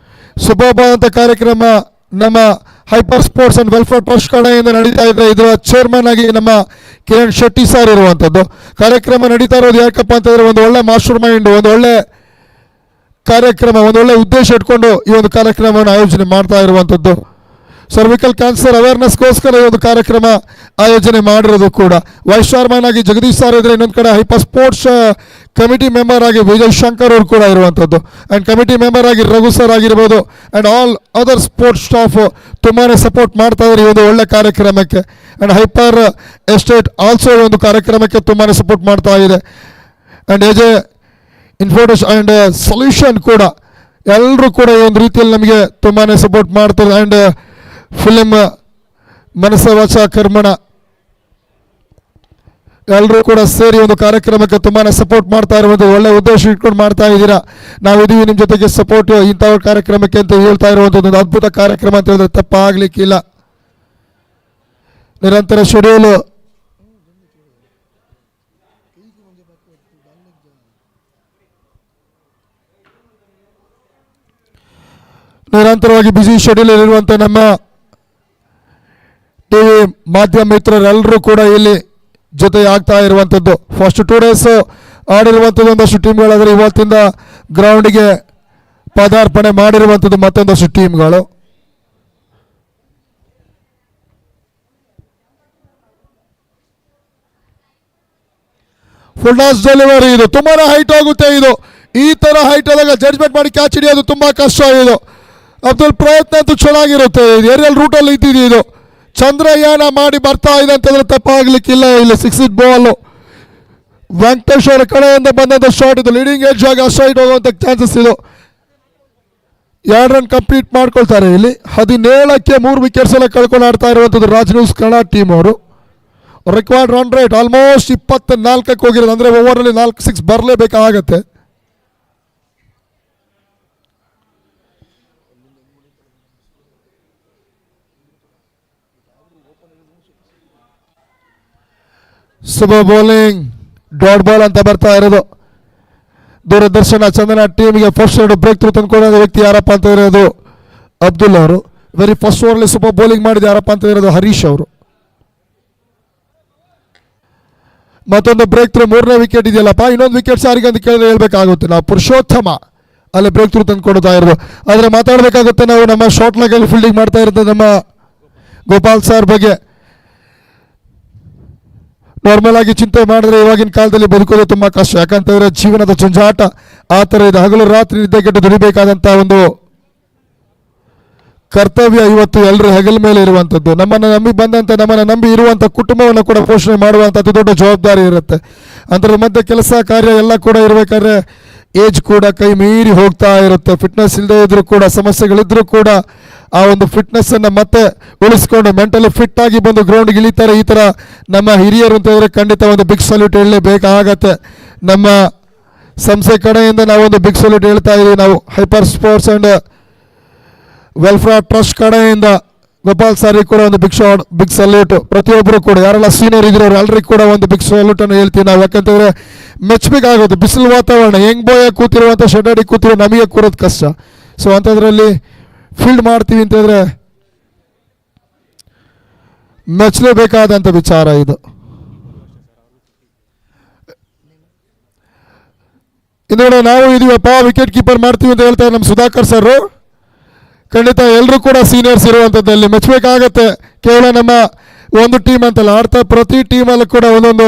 ಸುಬಾಬಾ ಅಂತ ಕಾರ್ಯಕ್ರಮ ನಮ್ಮ hyper sports and welfare trust ಕಡೆಯಿಂದ ನಡೀತಾ ಇದೆ. ಇದರ ಚೇರ್ಮನ್ ಆಗಿ ನಮ್ಮ ಕಿರಣ್ ಶೆಟ್ಟಿ ಸರ್ ಇರುವಂಥದ್ದು. ಕಾರ್ಯಕ್ರಮ ನಡೀತಾ ಇರೋದು ಯಾಕಪ್ಪ ಅಂತಂದ್ರೆ ಒಂದು ಒಳ್ಳೆ ಮಾಸ್ಟರ್ ಮೈಂಡ್, ಒಂದು ಒಳ್ಳೆ ಕಾರ್ಯಕ್ರಮ, ಒಂದು ಒಳ್ಳೆ ಉದ್ದೇಶ ಇಟ್ಕೊಂಡು ಈ ಒಂದು ಕಾರ್ಯಕ್ರಮವನ್ನು ಆಯೋಜನೆ ಮಾಡ್ತಾ ಇರುವಂಥದ್ದು. ಸರ್ವಿಕಲ್ ಕ್ಯಾನ್ಸರ್ ಅವೇರ್ನೆಸ್ಗೋಸ್ಕರ ಈ ಒಂದು ಕಾರ್ಯಕ್ರಮ ಆಯೋಜನೆ ಮಾಡಿರೋದು ಕೂಡ. ವೈಸ್ ಚೇರ್ಮನ್ ಆಗಿ ಜಗದೀಶ್ ಸರ್ ಇದ್ರೆ, ಇನ್ನೊಂದು ಕಡೆ ಹೈಪರ್ ಸ್ಪೋರ್ಟ್ಸ್ ಕಮಿಟಿ ಮೆಂಬರ್ ಆಗಿ ವಿಜಯ್ ಶಂಕರ್ ಅವರು ಕೂಡ ಇರುವಂಥದ್ದು. ಆ್ಯಂಡ್ ಕಮಿಟಿ ಮೆಂಬರ್ ಆಗಿ ರಘು ಸರ್ ಆಗಿರ್ಬೋದು and all other sports staff ತುಂಬಾ ಸಪೋರ್ಟ್ ಮಾಡ್ತಾ ಇದ್ದಾರೆ ಈ ಒಂದು ಒಳ್ಳೆ ಕಾರ್ಯಕ್ರಮಕ್ಕೆ. ಆ್ಯಂಡ್ ಹೈಪರ್ ಎಸ್ಟೇಟ್ ಆಲ್ಸೋ ಈ ಒಂದು ಕಾರ್ಯಕ್ರಮಕ್ಕೆ ತುಂಬಾ ಸಪೋರ್ಟ್ ಮಾಡ್ತಾ ಇದೆ. And S A information and solution ಕೂಡ ಎಲ್ಲರೂ ಕೂಡ ಈ ಒಂದು ರೀತಿಯಲ್ಲಿ ನಮಗೆ ತುಂಬಾ ಸಪೋರ್ಟ್ ಮಾಡ್ತಾರೆ. ಆ್ಯಂಡ್ ಫಿಲ್ಮ್ ಮನಸ ವಾಚ ಕರ್ಮಣ ಎಲ್ಲರೂ ಕೂಡ ಸೇರಿ ಒಂದು ಕಾರ್ಯಕ್ರಮಕ್ಕೆ ತುಂಬಾ ಸಪೋರ್ಟ್ ಮಾಡ್ತಾ ಇರುವುದು ಒಳ್ಳೆ ಉದ್ದೇಶ ಇಟ್ಕೊಂಡು ಮಾಡ್ತಾ ಇದ್ದೀರಾ. ನಾವಿದ್ದೀವಿ ನಿಮ್ಮ ಜೊತೆಗೆ ಸಪೋರ್ಟ್ ಇಂಥ ಕಾರ್ಯಕ್ರಮಕ್ಕೆ ಅಂತ ಹೇಳ್ತಾ ಇರುವಂಥದ್ದು ಒಂದು ಅದ್ಭುತ ಕಾರ್ಯಕ್ರಮ ಅಂತ ಹೇಳಿದ್ರೆ ತಪ್ಪಾಗಲಿಕ್ಕಿಲ್ಲ. ನಿರಂತರ ಶೆಡ್ಯೂಲ್ ನಿರಂತರವಾಗಿ ಬ್ಯುಸಿ ಶೆಡ್ಯೂಲ್ ಇರುವಂಥ ನಮ್ಮ ಟಿವಿ ಮಾಧ್ಯಮ ಮಿತ್ರರೆಲ್ಲರೂ ಕೂಡ ಇಲ್ಲಿ ಜೊತೆ ಆಗ್ತಾ ಇರುವಂಥದ್ದು. ಫಸ್ಟ್ 2 ಡೇಸ್ ಆಡಿರುವಂಥದ್ದು ಒಂದಷ್ಟು ಟೀಮ್ಗಳಾದರೆ ಇವತ್ತಿಂದ ಗ್ರೌಂಡಿಗೆ ಪದಾರ್ಪಣೆ ಮಾಡಿರುವಂಥದ್ದು ಮತ್ತೊಂದಷ್ಟು ಟೀಮ್ಗಳು. ಫುಲ್ ಟಾಸ್ ಡೆಲಿವರಿ, ಇದು ತುಂಬಾ ಹೈಟ್ ಹೋಗುತ್ತೆ. ಇದು ಈ ತರ ಹೈಟ್ ಆದಾಗ ಜಡ್ಜ್ಮೆಂಟ್ ಮಾಡಿ ಕ್ಯಾಚ್ ಹಿಡಿಯೋದು ತುಂಬಾ ಕಷ್ಟ ಇದು. ಅಬ್ದುಲ್ ಪ್ರಯತ್ನ ಅಂತೂ ಚೆನ್ನಾಗಿರುತ್ತೆ. ಇದು ಏರಿಯಲ್ ರೂಟಲ್ಲಿ ಇದ್ದಿದ್ದು ಇದು. ಚಂದ್ರಯಾನ ಮಾಡಿ ಬರ್ತಾ ಇದೆ ಅಂತಂದ್ರೆ ತಪ್ಪಾಗ್ಲಿಕ್ಕಿಲ್ಲ. ಇಲ್ಲಿ 6 ಬಾಲ್ ವೆಂಕಟೇಶ್ ಅವರ ಕಡೆಯಿಂದ ಬಂದಂತ ಶಾಟ್ ಇದು. ಲೀಡಿಂಗ್ ಎಡ್ಜ್ ಆಗಿ ಸ್ಟ್ರೈಟ್ ಹೋಗುವಂತ ಚಾನ್ಸಸ್ ಇದು. 2 ರನ್ ಕಂಪ್ಲೀಟ್ ಮಾಡ್ಕೊಳ್ತಾರೆ ಇಲ್ಲಿ. 17ಕ್ಕೆ 3 ವಿಕೆಟ್ಸ್ ಎಲ್ಲ ಕಳ್ಕೊಂಡು ಆಡ್ತಾ ಇರುವಂತದ್ದು ರಾಜ್ ನ್ಯೂಸ್ ಕನ್ನಡ ಟೀಮ್ ಅವರು. ರಿಕ್ವೈರ್ಡ್ ರನ್ ರೇಟ್ ಆಲ್ಮೋಸ್ಟ್ 24ಕ್ಕೆ ಹೋಗಿರೋದು. ಅಂದ್ರೆ ಓವರಲ್ಲಿ 4 6 ಬರಲೇಬೇಕಾಗತ್ತೆ. ಸೂಪರ್ ಬೌಲಿಂಗ್ ಡಾಟ್ ಬಾಲ್ ಅಂತ ಬರ್ತಾ ಇರೋದು. ದೂರದರ್ಶನ ಚಂದನ ಟೀಮ್ಗೆ ಫಸ್ಟ್ ಬ್ರೇಕ್ ಥ್ರೂ ತಂದ್ಕೊಡೋ ವ್ಯಕ್ತಿ ಯಾರಪ್ಪ ಅಂತ ಇರೋದು ಅಬ್ದುಲ್ ಅವರು. Very first overly super bowling ಮಾಡಿದ ಯಾರಪ್ಪ ಅಂತ ಇರೋದು ಹರೀಶ್ ಅವರು. ಮತ್ತೊಂದು ಬ್ರೇಕ್ ಥ್ರೂ 3ನೇ ವಿಕೆಟ್ ಇದೆಯಲ್ಲಪ್ಪ. ಇನ್ನೊಂದು ವಿಕೆಟ್ ಸಾರಿಗೆ ಅಂತ ಕೇಳಿದ್ರೆ ಹೇಳ್ಬೇಕಾಗುತ್ತೆ ನಾವು ಪುರುಷೋತ್ತಮ ಅಲ್ಲಿ ಬ್ರೇಕ್ ಥ್ರೂ ತಂದು ಕೊಡ್ತಾ ಇರೋದು. ಆದರೆ ಮಾತಾಡಬೇಕಾಗುತ್ತೆ ನಾವು ನಮ್ಮ ಶಾರ್ಟ್ ಲೆಗಲ್ಲಿ ಫೀಲ್ಡಿಂಗ್ ಮಾಡ್ತಾ ಇರೋದು ನಮ್ಮ ಗೋಪಾಲ್ ಸರ್ ಬಗ್ಗೆ. ನಾರ್ಮಲ್ ಆಗಿ ಚಿಂತೆ ಮಾಡಿದ್ರೆ ಇವಾಗಿನ ಕಾಲದಲ್ಲಿ ಬದುಕೋದು ತುಂಬಾ ಕಷ್ಟ. ಯಾಕಂತಂದ್ರೆ ಜೀವನದ ಜಂಜಾಟ ಆ ಥರ ಇದೆ. ಹಗಲು ರಾತ್ರಿ ನಿದ್ದೆಗೆಟ್ಟು ದುಡಿಬೇಕಾದಂಥ ಒಂದು ಕರ್ತವ್ಯ ಇವತ್ತು ಎಲ್ಲರೂ ಹೆಗಲ ಮೇಲೆ ಇರುವಂಥದ್ದು. ನಮ್ಮನ್ನು ನಂಬಿ ಬಂದಂಥ, ನಮ್ಮನ್ನು ನಂಬಿ ಇರುವಂಥ ಕುಟುಂಬವನ್ನು ಕೂಡ ಪೋಷಣೆ ಮಾಡುವಂಥ ಅತಿ ದೊಡ್ಡ ಜವಾಬ್ದಾರಿ ಇರುತ್ತೆ. ಅದರ ಮಧ್ಯೆ ಕೆಲಸ ಕಾರ್ಯ ಎಲ್ಲ ಕೂಡ ಇರಬೇಕಾದ್ರೆ ಏಜ್ ಕೂಡ ಕೈ ಮೀರಿ ಹೋಗ್ತಾ ಇರುತ್ತೆ. ಫಿಟ್ನೆಸ್ ಇಲ್ಲದೆ ಇದ್ರೂ ಕೂಡ, ಸಮಸ್ಯೆಗಳಿದ್ರೂ ಕೂಡ ಆ ಒಂದು ಫಿಟ್ನೆಸ್ಸನ್ನು ಮತ್ತೆ ಉಳಿಸ್ಕೊಂಡು ಮೆಂಟಲಿ ಫಿಟ್ ಆಗಿ ಬಂದು ಗ್ರೌಂಡ್ಗೆ ಇಳಿತಾರೆ. ಈ ಥರ ನಮ್ಮ ಹಿರಿಯರು ಅಂತ ಹೇಳಿದ್ರೆ ಖಂಡಿತ ಒಂದು ಬಿಗ್ ಸಲ್ಯೂಟ್ ಹೇಳಲೇಬೇಕಾಗತ್ತೆ. ನಮ್ಮ ಸಂಸ್ಥೆ ಕಡೆಯಿಂದ ನಾವೊಂದು ಬಿಗ್ ಸಲ್ಯೂಟ್ ಹೇಳ್ತಾ ಇದ್ದೀವಿ. ನಾವು hyper sports and welfare trust ಕಡೆಯಿಂದ ಗೋಪಾಲ್ ಸಾರಿಗೆ ಕೂಡ ಒಂದು ಬಿಗ್ ಸಲ್ಯೂಟ್. ಪ್ರತಿಯೊಬ್ಬರು ಕೂಡ ಯಾರೆಲ್ಲ ಸೀನಿಯರ್ ಇದ್ರು ಎಲ್ಲರಿಗೂ ಕೂಡ ಒಂದು ಬಿಗ್ ಸಲ್ಯೂಟ್ ಅನ್ನು ಹೇಳ್ತೀವಿ ನಾವು. ಯಾಕಂತಂದ್ರೆ ಮೆಚ್ಚಬೇಕಾಗುತ್ತೆ. ಬಿಸಿಲು ವಾತಾವರಣ ಹೆಂಗ್ ಬೋಯ ಕೂತಿರುವಂಥ ಶೆಡ್ಡಿ ಕೂತಿರೋ ನಮಗೆ ಕೂರೋದು ಕಷ್ಟ. ಸೊ ಅಂಥದ್ರಲ್ಲಿ ಫೀಲ್ಡ್ ಮಾಡ್ತೀವಿ ಅಂತಂದ್ರೆ ಮೆಚ್ಚಲೇಬೇಕಾದಂಥ ವಿಚಾರ ಇದು. ಇನ್ನೊಂದು ನಾವು ಇದೀವಪ್ಪ ವಿಕೆಟ್ ಕೀಪರ್ ಮಾಡ್ತೀವಿ ಅಂತ ಹೇಳ್ತಾರೆ ನಮ್ಮ ಸುಧಾಕರ್ ಸರ್. ಖಂಡಿತ ಎಲ್ಲರೂ ಕೂಡ ಸೀನಿಯರ್ಸ್ ಇರುವಂಥದ್ದಲ್ಲಿ ಮೆಚ್ಚಬೇಕಾಗತ್ತೆ. ಕೇವಲ ನಮ್ಮ ಒಂದು ಟೀಮ್ ಅಂತಲ್ಲ, ಆಡ್ತಾ ಪ್ರತಿ ಟೀಮಲ್ಲೂ ಕೂಡ ಒಂದೊಂದು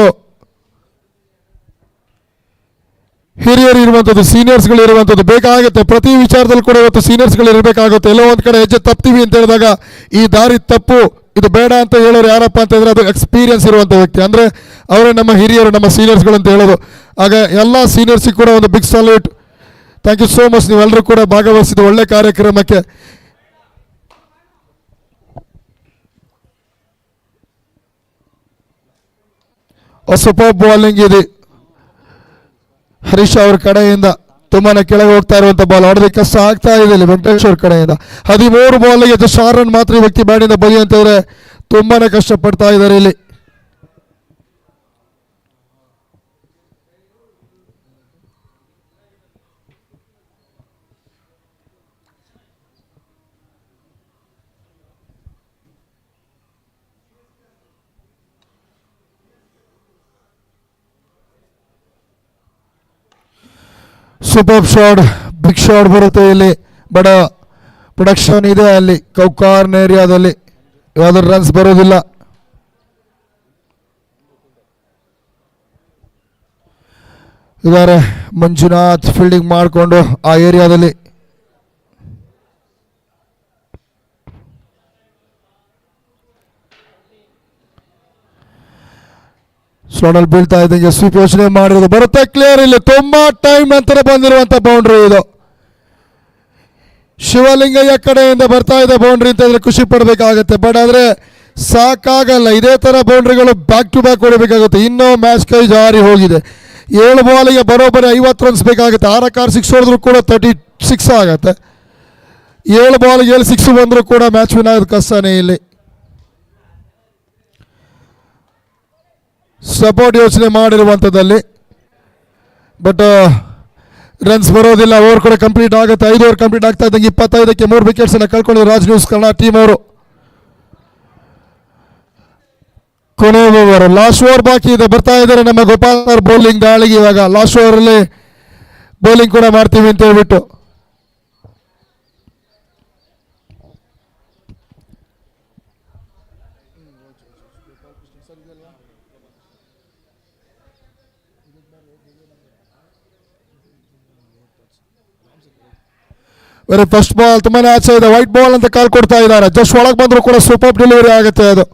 ಹಿರಿಯರು ಇರುವಂಥದ್ದು, ಸೀನಿಯರ್ಸ್ಗಳು ಇರುವಂಥದ್ದು ಬೇಕಾಗುತ್ತೆ. ಪ್ರತಿ ವಿಚಾರದಲ್ಲಿ ಕೂಡ ಇವತ್ತು ಸೀನಿಯರ್ಸ್ಗಳು ಇರಬೇಕಾಗುತ್ತೆ. ಎಲ್ಲೋ ಒಂದು ಕಡೆ ಹೆಜ್ಜೆ ತಪ್ತೀವಿ ಅಂತ ಹೇಳಿದಾಗ ಈ ದಾರಿ ತಪ್ಪು, ಇದು ಬೇಡ ಅಂತ ಹೇಳೋರು ಯಾರಪ್ಪ ಅಂತ ಹೇಳಿದ್ರೆ ಅದು ಎಕ್ಸ್ಪೀರಿಯನ್ಸ್ ಇರುವಂಥ ವ್ಯಕ್ತಿ. ಅಂದರೆ ಅವರೇ ನಮ್ಮ ಹಿರಿಯರು, ನಮ್ಮ ಸೀನಿಯರ್ಸ್ಗಳು ಅಂತ ಹೇಳೋದು. ಆಗ ಎಲ್ಲ ಸೀನಿಯರ್ಸಿಗೆ ಕೂಡ ಒಂದು big salute. Thank you so much. ನೀವೆಲ್ಲರೂ ಕೂಡ ಭಾಗವಹಿಸಿದ ಒಳ್ಳೆ ಕಾರ್ಯಕ್ರಮಕ್ಕೆ. ಸೂಪರ್ ಬಾಲಿಂಗ್ ಇದೆ ಹರೀಶ್ ಅವ್ರ ಕಡೆಯಿಂದ. ತುಂಬಾನೇ ಕೆಳಗೆ ಹೋಗ್ತಾ ಇರುವಂತ ಬಾಲ್ ಆಡೋದಕ್ಕೆ ಕಷ್ಟ ಆಗ್ತಾ ಇದೆ ಇಲ್ಲಿ ವೆಂಕಟೇಶ್ ಅವ್ರ ಕಡೆಯಿಂದ. 13 ಬಾಲ್ಗೆ ಜಸ್ಟ್ 6 ರನ್ ಮಾತ್ರ ಈ ವ್ಯಕ್ತಿ ಬ್ಯಾಟಿಂದ ಬಲಿ ಅಂತಂದ್ರೆ ತುಂಬಾನೇ ಕಷ್ಟಪಡ್ತಾ ಇದ್ದಾರೆ ಇಲ್ಲಿ. ಸೂಪರ್ ಶಾಟ್, ಬಿಗ್ ಶಾಟ್ ಬರುತ್ತೆ ಇಲ್ಲಿ. ಬಡ ಪ್ರೊಡಕ್ಷನ್ ಇದೆ ಅಲ್ಲಿ ಕೌಕಾರ್ನ್ ಏರಿಯಾದಲ್ಲಿ. ಯಾವ್ದಾದ್ರು ರನ್ಸ್ ಬರೋದಿಲ್ಲ. ಇದಾರೆ ಮಂಜುನಾಥ್ ಫೀಲ್ಡಿಂಗ್ ಮಾಡಿಕೊಂಡು ಆ ಏರಿಯಾದಲ್ಲಿ. ಸ್ಲೋನಲ್ಲಿ ಬೀಳ್ತಾ ಇದ್ದಂಗೆ ಸ್ವೀಪ್ ಯೋಚನೆ ಮಾಡಿರೋದು ಬರುತ್ತೆ ಕ್ಲಿಯರ್. ಇಲ್ಲಿ ತುಂಬಾ ಟೈಮ್ ನಂತರ ಬಂದಿರುವಂತ ಬೌಂಡ್ರಿ ಇದು. ಶಿವಲಿಂಗಯ್ಯ ಕಡೆಯಿಂದ ಬರ್ತಾ ಇದೆ ಬೌಂಡ್ರಿ ಅಂತಂದ್ರೆ ಖುಷಿ ಪಡಬೇಕಾಗತ್ತೆ. ಬಟ್ ಆದ್ರೆ ಸಾಕಾಗಲ್ಲ. ಇದೇ ತರ ಬೌಂಡ್ರಿಗಳು ಬ್ಯಾಕ್ ಟು ಬ್ಯಾಕ್ ಹೊಡಿಬೇಕಾಗುತ್ತೆ. ಇನ್ನೂ ಮ್ಯಾಚ್ ಕೈ ಜಾರಿ ಹೋಗಿದೆ. 7 ಬಾಲಿಗೆ ಬರೋಬ್ಬರಿ 50 ರನ್ಸ್ ಬೇಕಾಗುತ್ತೆ. 6 6 ಹೊಡೆದ್ರು ಕೂಡ 36 ಆಗತ್ತೆ. 7 ಬಾಲ್ಗೆ 7 6 ಬಂದರೂ ಕೂಡ ಮ್ಯಾಚ್ ವಿನ್ ಆಗೋದು ಕಷ್ಟನೇ ಇಲ್ಲಿ. ಸಪೋರ್ಟ್ ಯೋಚನೆ ಮಾಡಿರುವಂಥದ್ದಲ್ಲಿ ಬಟ್ ರನ್ಸ್ ಬರೋದಿಲ್ಲ. ಓವರ್ ಕೂಡ ಕಂಪ್ಲೀಟ್ ಆಗುತ್ತೆ. 5 ಓವರ್ ಕಂಪ್ಲೀಟ್ ಆಗ್ತಾ ಇದ್ದಂಗೆ 25ಕ್ಕೆ 3 ವಿಕೆಟ್ಸ್ ಅನ್ನು ಕಳ್ಕೊಂಡು ರಾಜ್ ನ್ಯೂಸ್ ಕನ್ನಡ ಟೀಮ್ ಅವರು. ಕೊನೆ ಓವರ್, ಲಾಸ್ಟ್ ಓವರ್ ಬಾಕಿ ಇದೆ. ಬರ್ತಾ ಇದ್ದಾರೆ ನಮ್ಮ ಗೋಪಾಲ್ ಸರ್ ಬೌಲಿಂಗ್ ದಾಳಿಗೆ. ಇವಾಗ ಲಾಸ್ಟ್ ಓವರಲ್ಲಿ ಬೌಲಿಂಗ್ ಕೂಡ ಮಾಡ್ತೀವಿ ಅಂತ ಹೇಳ್ಬಿಟ್ಟು ಬೇರೆ ಫಸ್ಟ್ ಬಾಲ್ ತುಂಬಾನೇ ಆಚೆ ಇದೆ, ವೈಟ್ ಬಾಲ್ ಅಂತ ಕಾಲ್ ಕೊಡ್ತಾ ಇದ್ದಾರೆ. ಜಸ್ಟ್ ಒಳಗೆ ಬಂದರೂ ಕೂಡ ಸೂಪರ್ ಡೆಲಿವರಿ ಆಗುತ್ತೆ. ಅದು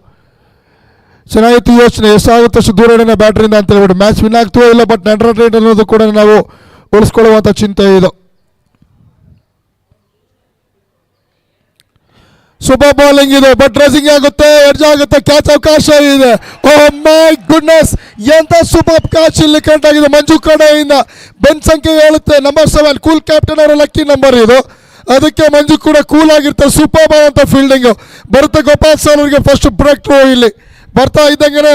ಚೆನ್ನಾಗಿತ್ತು ಯೋಚನೆ, ಎಷ್ಟಾಗುತ್ತೆ ಅಷ್ಟು ದೂರ ಇಡೋಣ ಬ್ಯಾಟ್ರಿಂದ ಅಂತ ಹೇಳ್ಬಿಟ್ಟು. ಮ್ಯಾಚ್ ವಿನ್ ಆಗ್ತೀವೋ ಇಲ್ಲ, ಬಟ್ ನೆಟ್ ರೇಟ್ ಅನ್ನೋದು ಕೂಡ ನಾವು ಉಳಿಸ್ಕೊಳ್ಳುವಂಥ ಚಿಂತೆ ಇದು. ಸೂಪರ್ ಬೌಲಿಂಗ್ ಇದೆ, ಬಟ್ ರೇಸಿಂಗ್ ಆಗುತ್ತೆ, ಎಡ್ಜ್ ಆಗುತ್ತೆ, ಕ್ಯಾಚ್ ಅವಕಾಶ ಇದೆ. ಓ ಮೈ ಗುಡ್ನೆಸ್, ಎಂತ ಸೂಪರ್ ಕ್ಯಾಚ್ ಇಲ್ಲಿ ಕರೆಕ್ಟ್ ಆಗಿದೆ ಮಂಜು ಕಡೆಯಿಂದ. ಬೆನ್ ಸಂಖ್ಯೆ ಹೇಳುತ್ತೆ ನಂಬರ್ 7, ಕೂಲ್ ಕ್ಯಾಪ್ಟನ್ ಅವರ ಲಕ್ಕಿ ನಂಬರ್ ಇದು. ಅದಕ್ಕೆ ಮಂಜು ಕೂಡ ಕೂಲ್ ಆಗಿರ್ತಾರೆ. ಸೂಪರ್ ಅಂತ ಫೀಲ್ಡಿಂಗ್ ಬರುತ್ತೆ. ಗೋಪಾಲ್ ಸರ್ ಅವರಿಗೆ ಫಸ್ಟ್ ಬ್ರೇಕ್ ಥ್ರೂ ಇಲ್ಲಿ ಬರ್ತಾ ಇದ್ದಂಗೆ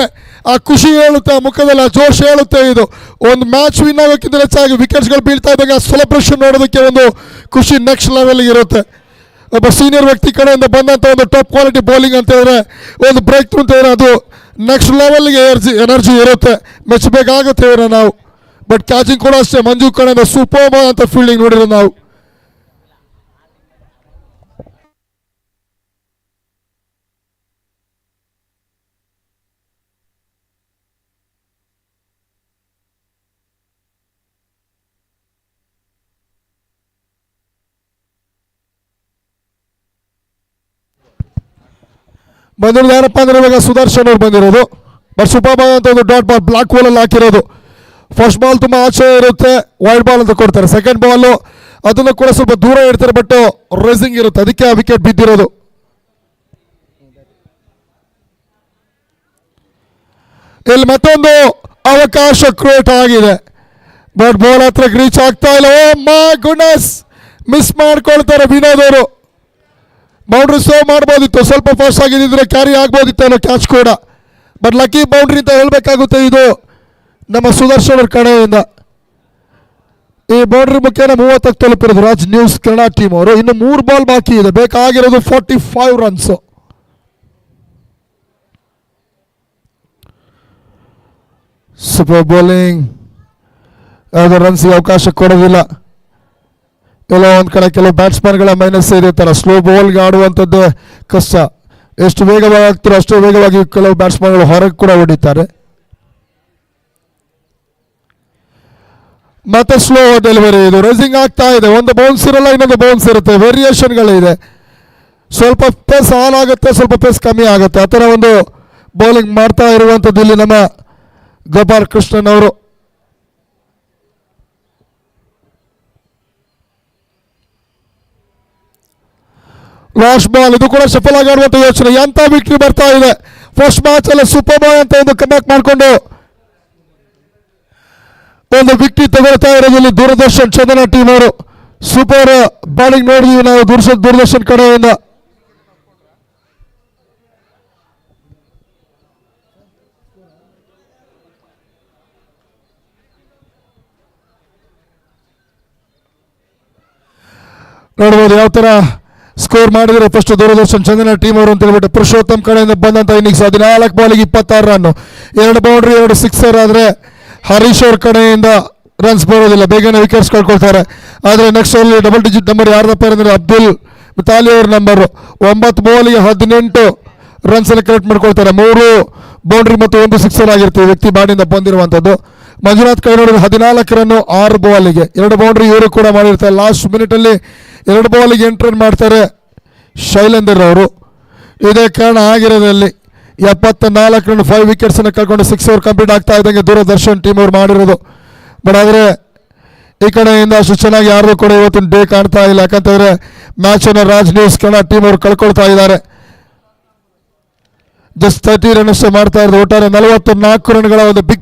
ಆ ಖುಷಿ ಹೇಳುತ್ತೆ, ಆ ಮುಖದಲ್ಲಿ ಆ ಜೋಶ್ ಹೇಳುತ್ತೆ. ಇದು ಒಂದು ಮ್ಯಾಚ್ ವಿನ್ ಆಗೋಕ್ಕಿಂತ ಹೆಚ್ಚಾಗಿ ವಿಕೆಟ್ಸ್ಗಳು ಬೀಳ್ತಾ ಇದ್ದಾಗ ಸೆಲೆಬ್ರೇಷನ್ ನೋಡೋದಕ್ಕೆ ಒಂದು ಖುಷಿ ನೆಕ್ಸ್ಟ್ ಲೆವೆಲ್ ಇರುತ್ತೆ. ಒಬ್ಬ ಸೀನಿಯರ್ ವ್ಯಕ್ತಿ ಕಡೆಯಿಂದ ಬಂದಂಥ ಒಂದು ಟಾಪ್ ಕ್ವಾಲಿಟಿ ಬೌಲಿಂಗ್ ಅಂತ ಹೇಳಿದ್ರೆ, ಒಂದು ಬ್ರೇಕ್ ಥ್ರೂ ಅಂತ ಹೇಳಿದ್ರೆ ಅದು ನೆಕ್ಸ್ಟ್ ಲೆವೆಲ್ಗೆ ಎನರ್ಜಿ ಇರುತ್ತೆ, ಮೆಚ್ಚಬೇಕಾಗುತ್ತೆ ಇವರು ನಾವು. ಬಟ್ ಕ್ಯಾಚಿಂಗ್ ಕೂಡ ಅಷ್ಟೇ, ಮಂಜು ಕಡೆಯಿಂದ ಸೂಪರ್ ಅಂತ ಫೀಲ್ಡಿಂಗ್ ನೋಡಿರೋ ನಾವು. ಬಂದಿರೋದು ಯಾರಪ್ಪ ಅಂದ್ರೆ ಇವಾಗ ಸುದರ್ಶನ್ ಅವ್ರು ಬಂದಿರೋದು. ಬಟ್ ಸೂಪರ್ ಬಾಲ್ ಅಂತ ಒಂದು ಡಾಟ್ ಬಾಲ್ ಬ್ಲಾಕ್ ಬಾಲಲ್ಲಿ ಹಾಕಿರೋದು. ಫಸ್ಟ್ ಬಾಲ್ ತುಂಬ ಆಚೆ ಇರುತ್ತೆ, ವೈಡ್ ಬಾಲ್ ಅಂತ ಕೊಡ್ತಾರೆ. ಸೆಕೆಂಡ್ ಬಾಲು ಅದನ್ನು ಕೂಡ ಸ್ವಲ್ಪ ದೂರ ಇಡ್ತಾರೆ, ಬಟ್ ರೇಸಿಂಗ್ ಇರುತ್ತೆ, ಅದಕ್ಕೆ ಆ ವಿಕೆಟ್ ಬಿದ್ದಿರೋದು. ಇಲ್ಲಿ ಮತ್ತೊಂದು ಅವಕಾಶ ಕ್ರಿಯೇಟ್ ಆಗಿದೆ, ಬಟ್ ಬಾಲ್ ಹತ್ರಕ್ಕೆ ರೀಚ್ ಆಗ್ತಾ ಇಲ್ಲ. ಓ ಮೈ ಗುಡ್ನೆಸ್, ಮಿಸ್ ಮಾಡ್ಕೊಳ್ತಾರೆ ವಿನೋದ್ ಅವರು. ಬೌಂಡ್ರಿ ಸೇವ್ ಮಾಡ್ಬೋದಿತ್ತು, ಸ್ವಲ್ಪ ಫಾಸ್ಟ್ ಆಗಿದ್ದಿದ್ರೆ ಕ್ಯಾರಿ ಆಗ್ಬೋದಿತ್ತು ಅನ್ನೋ ಕ್ಯಾಚ್ ಕೂಡ. ಬಟ್ ಲಕ್ಕಿ ಬೌಂಡ್ರಿ ಅಂತ ಹೇಳಬೇಕಾಗುತ್ತೆ ಇದು ನಮ್ಮ ಸುದರ್ಶನ್ ಅವ್ರ ಕಡೆಯಿಂದ. ಈ ಬೌಂಡ್ರಿ ಮುಖೇನ 30ಕ್ಕೆ ತಲುಪಿರೋದು ರಾಜ್ ನ್ಯೂಸ್ ಕನ್ನಡ ಟೀಮ್ ಅವರು. ಇನ್ನು 3 ಬಾಲ್ ಬಾಕಿ ಇದೆ, ಬೇಕಾಗಿರೋದು 45 ರನ್ಸ್. ಸೂಪರ್ ಬೌಲಿಂಗ್, ಯಾವುದೇ ರನ್ಸ್ಗೆ ಅವಕಾಶ ಕೊಡೋದಿಲ್ಲ. ಎಲ್ಲೋ ಒಂದು ಕಡೆ ಕೆಲವು ಬ್ಯಾಟ್ಸ್ಮನ್ಗಳ ಮೈನಸ್ ಇದೆ, ಥರ ಸ್ಲೋ ಬಾಲ್ಗೆ ಆಡುವಂಥದ್ದು ಕಷ್ಟ. ಎಷ್ಟು ವೇಗವಾಗಿ ಆಗ್ತಾರೋ ಅಷ್ಟು ವೇಗವಾಗಿ ಕೆಲವು ಬ್ಯಾಟ್ಸ್ಮನ್ಗಳು ಹೊರಗೆ ಕೂಡ ಹೊಡಿತಾರೆ. ಮತ್ತೆ ಸ್ಲೋ ಡೆಲಿವರಿ, ಇದು ರೇಸಿಂಗ್ ಆಗ್ತಾ ಇದೆ. ಒಂದು ಬೌನ್ಸ್ ಇರಲ್ಲ, ಇನ್ನೊಂದು ಬೌನ್ಸ್ ಇರುತ್ತೆ, ವೇರಿಯೇಷನ್ಗಳಿದೆ. ಸ್ವಲ್ಪ ಪೇಸ್ ಆನ್ ಆಗುತ್ತೆ, ಸ್ವಲ್ಪ ಪೇಸ್ ಕಮ್ಮಿ ಆಗುತ್ತೆ. ಆ ಥರ ಒಂದು ಬೌಲಿಂಗ್ ಮಾಡ್ತಾ ಇರುವಂಥದ್ದು ಇಲ್ಲಿ ನಮ್ಮ ಗೋಪಾಲ್ ಕೃಷ್ಣನ್ ಅವರು. ಲಾಸ್ಟ್ ಬಾಲ್, ಇದು ಕೂಡ ಸಫಲ ಆಗುವಂಥ ಯೋಚನೆ. ಎಂತ ವಿಕ್ಟ್ರಿ ಬರ್ತಾ ಇದೆ. ಫಸ್ಟ್ ಮ್ಯಾಚ್ ಅಲ್ಲಿ ಸೂಪರ್ ಬಾಯ್ ಅಂತ ಒಂದು ಕಮ್ಬ್ಯಾಕ್ ಮಾಡಿಕೊಂಡು ಒಂದು ವಿಕ್ಟ್ರಿ ತಗೊಳ್ತಾ ಇರೋದ್ರಲ್ಲಿ ದೂರದರ್ಶನ್ ಚಂದನ ಟೀಮ್ ಅವರು. ಸೂಪರ್ ಬಾಲಿಂಗ್ ನೋಡಿದ್ವಿ ನಾವು ದೂರದರ್ಶನ್ ಕಡೆಯಿಂದ. ನೋಡ್ಬೋದು ಯಾವ ಥರ ಸ್ಕೋರ್ ಮಾಡಿದರೆ ಫಸ್ಟ್ ದೂರದರ್ಶನ್ ಚಂದನ ಟೀಮ್ ಅವರು ಅಂತ ಹೇಳ್ಬಿಟ್ಟು. ಪುರುಷೋತ್ತಮ್ ಕಡೆಯಿಂದ ಬಂದಂಥ ಇನ್ನಿಂಗ್ಸ್ 14 ಬಾಲಿಗೆ 26 ರನ್, 2 ಬೌಂಡ್ರಿ 2 ಸಿಕ್ಸರ್. ಆದರೆ ಹರೀಶ್ ಅವ್ರ ಕಡೆಯಿಂದ ರನ್ಸ್ ಬರೋದಿಲ್ಲ, ಬೇಗನೆ ವಿಕೆಟ್ಸ್ ಕಳ್ಕೊಳ್ತಾರೆ. ಆದರೆ ನೆಕ್ಸ್ಟ್ ಅಲ್ಲಿ ಡಬಲ್ ಡಿಜಿಟ್ ನಂಬರ್ ಯಾರ್ದಪ್ಪ ಅಂದರೆ ಅಬ್ದುಲ್ ಮಿತಾಲಿ ಅವ್ರ ನಂಬರು. 9 ಬಾಲಿಗೆ 18 ರನ್ಸನ್ನು ಕಲೆಕ್ಟ್ ಮಾಡ್ಕೊಳ್ತಾರೆ. 3 ಬೌಂಡ್ರಿ ಮತ್ತು 1 ಸಿಕ್ಸರ್ ಆಗಿರ್ತೀವಿ ವ್ಯಕ್ತಿ ಬಾಡಿಯಿಂದ ಬಂದಿರುವಂಥದ್ದು. ಮಂಜುನಾಥ್ ಕೈ ನೋಡಿದ್ರೆ 14 ರನ್ನು 6 ಬಾಲಿಗೆ 2 ಬೌಂಡ್ರಿ ಇವರು ಕೂಡ ಮಾಡಿರ್ತಾರೆ. ಲಾಸ್ಟ್ ಮಿನಿಟಲ್ಲಿ 2 ಬಾಲಿಗೆ 8 ರನ್ ಮಾಡ್ತಾರೆ ಶೈಲೇಂದರ್ ಅವರು. ಇದೇ ಕಾರಣ ಆಗಿರೋದ್ರಲ್ಲಿ 74 ರನ್ 5 ವಿಕೆಟ್ಸನ್ನು ಕಳ್ಕೊಂಡು 6 ಓವರ್ ಕಂಪ್ಲೀಟ್ ಆಗ್ತಾ ಇದ್ದಂಗೆ ದೂರದರ್ಶನ್ ಟೀಮ್ ಅವ್ರು ಮಾಡಿರೋದು. ಬಟ್ ಆದರೆ ಈ ಕಡೆಯಿಂದ ಅಷ್ಟು ಚೆನ್ನಾಗಿ ಯಾರು ಕೂಡ ಇವತ್ತಿನ ಡೇ ಕಾಣ್ತಾ ಇಲ್ಲ. ಯಾಕಂತಂದರೆ ಮ್ಯಾಚನ್ನು ರಾಜ್ ನ್ಯೂಸ್ ಕನ್ನಡ ಟೀಮ್ ಅವರು ಕಳ್ಕೊಳ್ತಾ ಇದ್ದಾರೆ. ಜಸ್ಟ್ 30 ರನ್ ಅಷ್ಟೇ ಮಾಡ್ತಾ ಇರೋದು. ಒಟ್ಟಾರೆ 44 ರನ್ಗಳ ಒಂದು ಬಿಗ್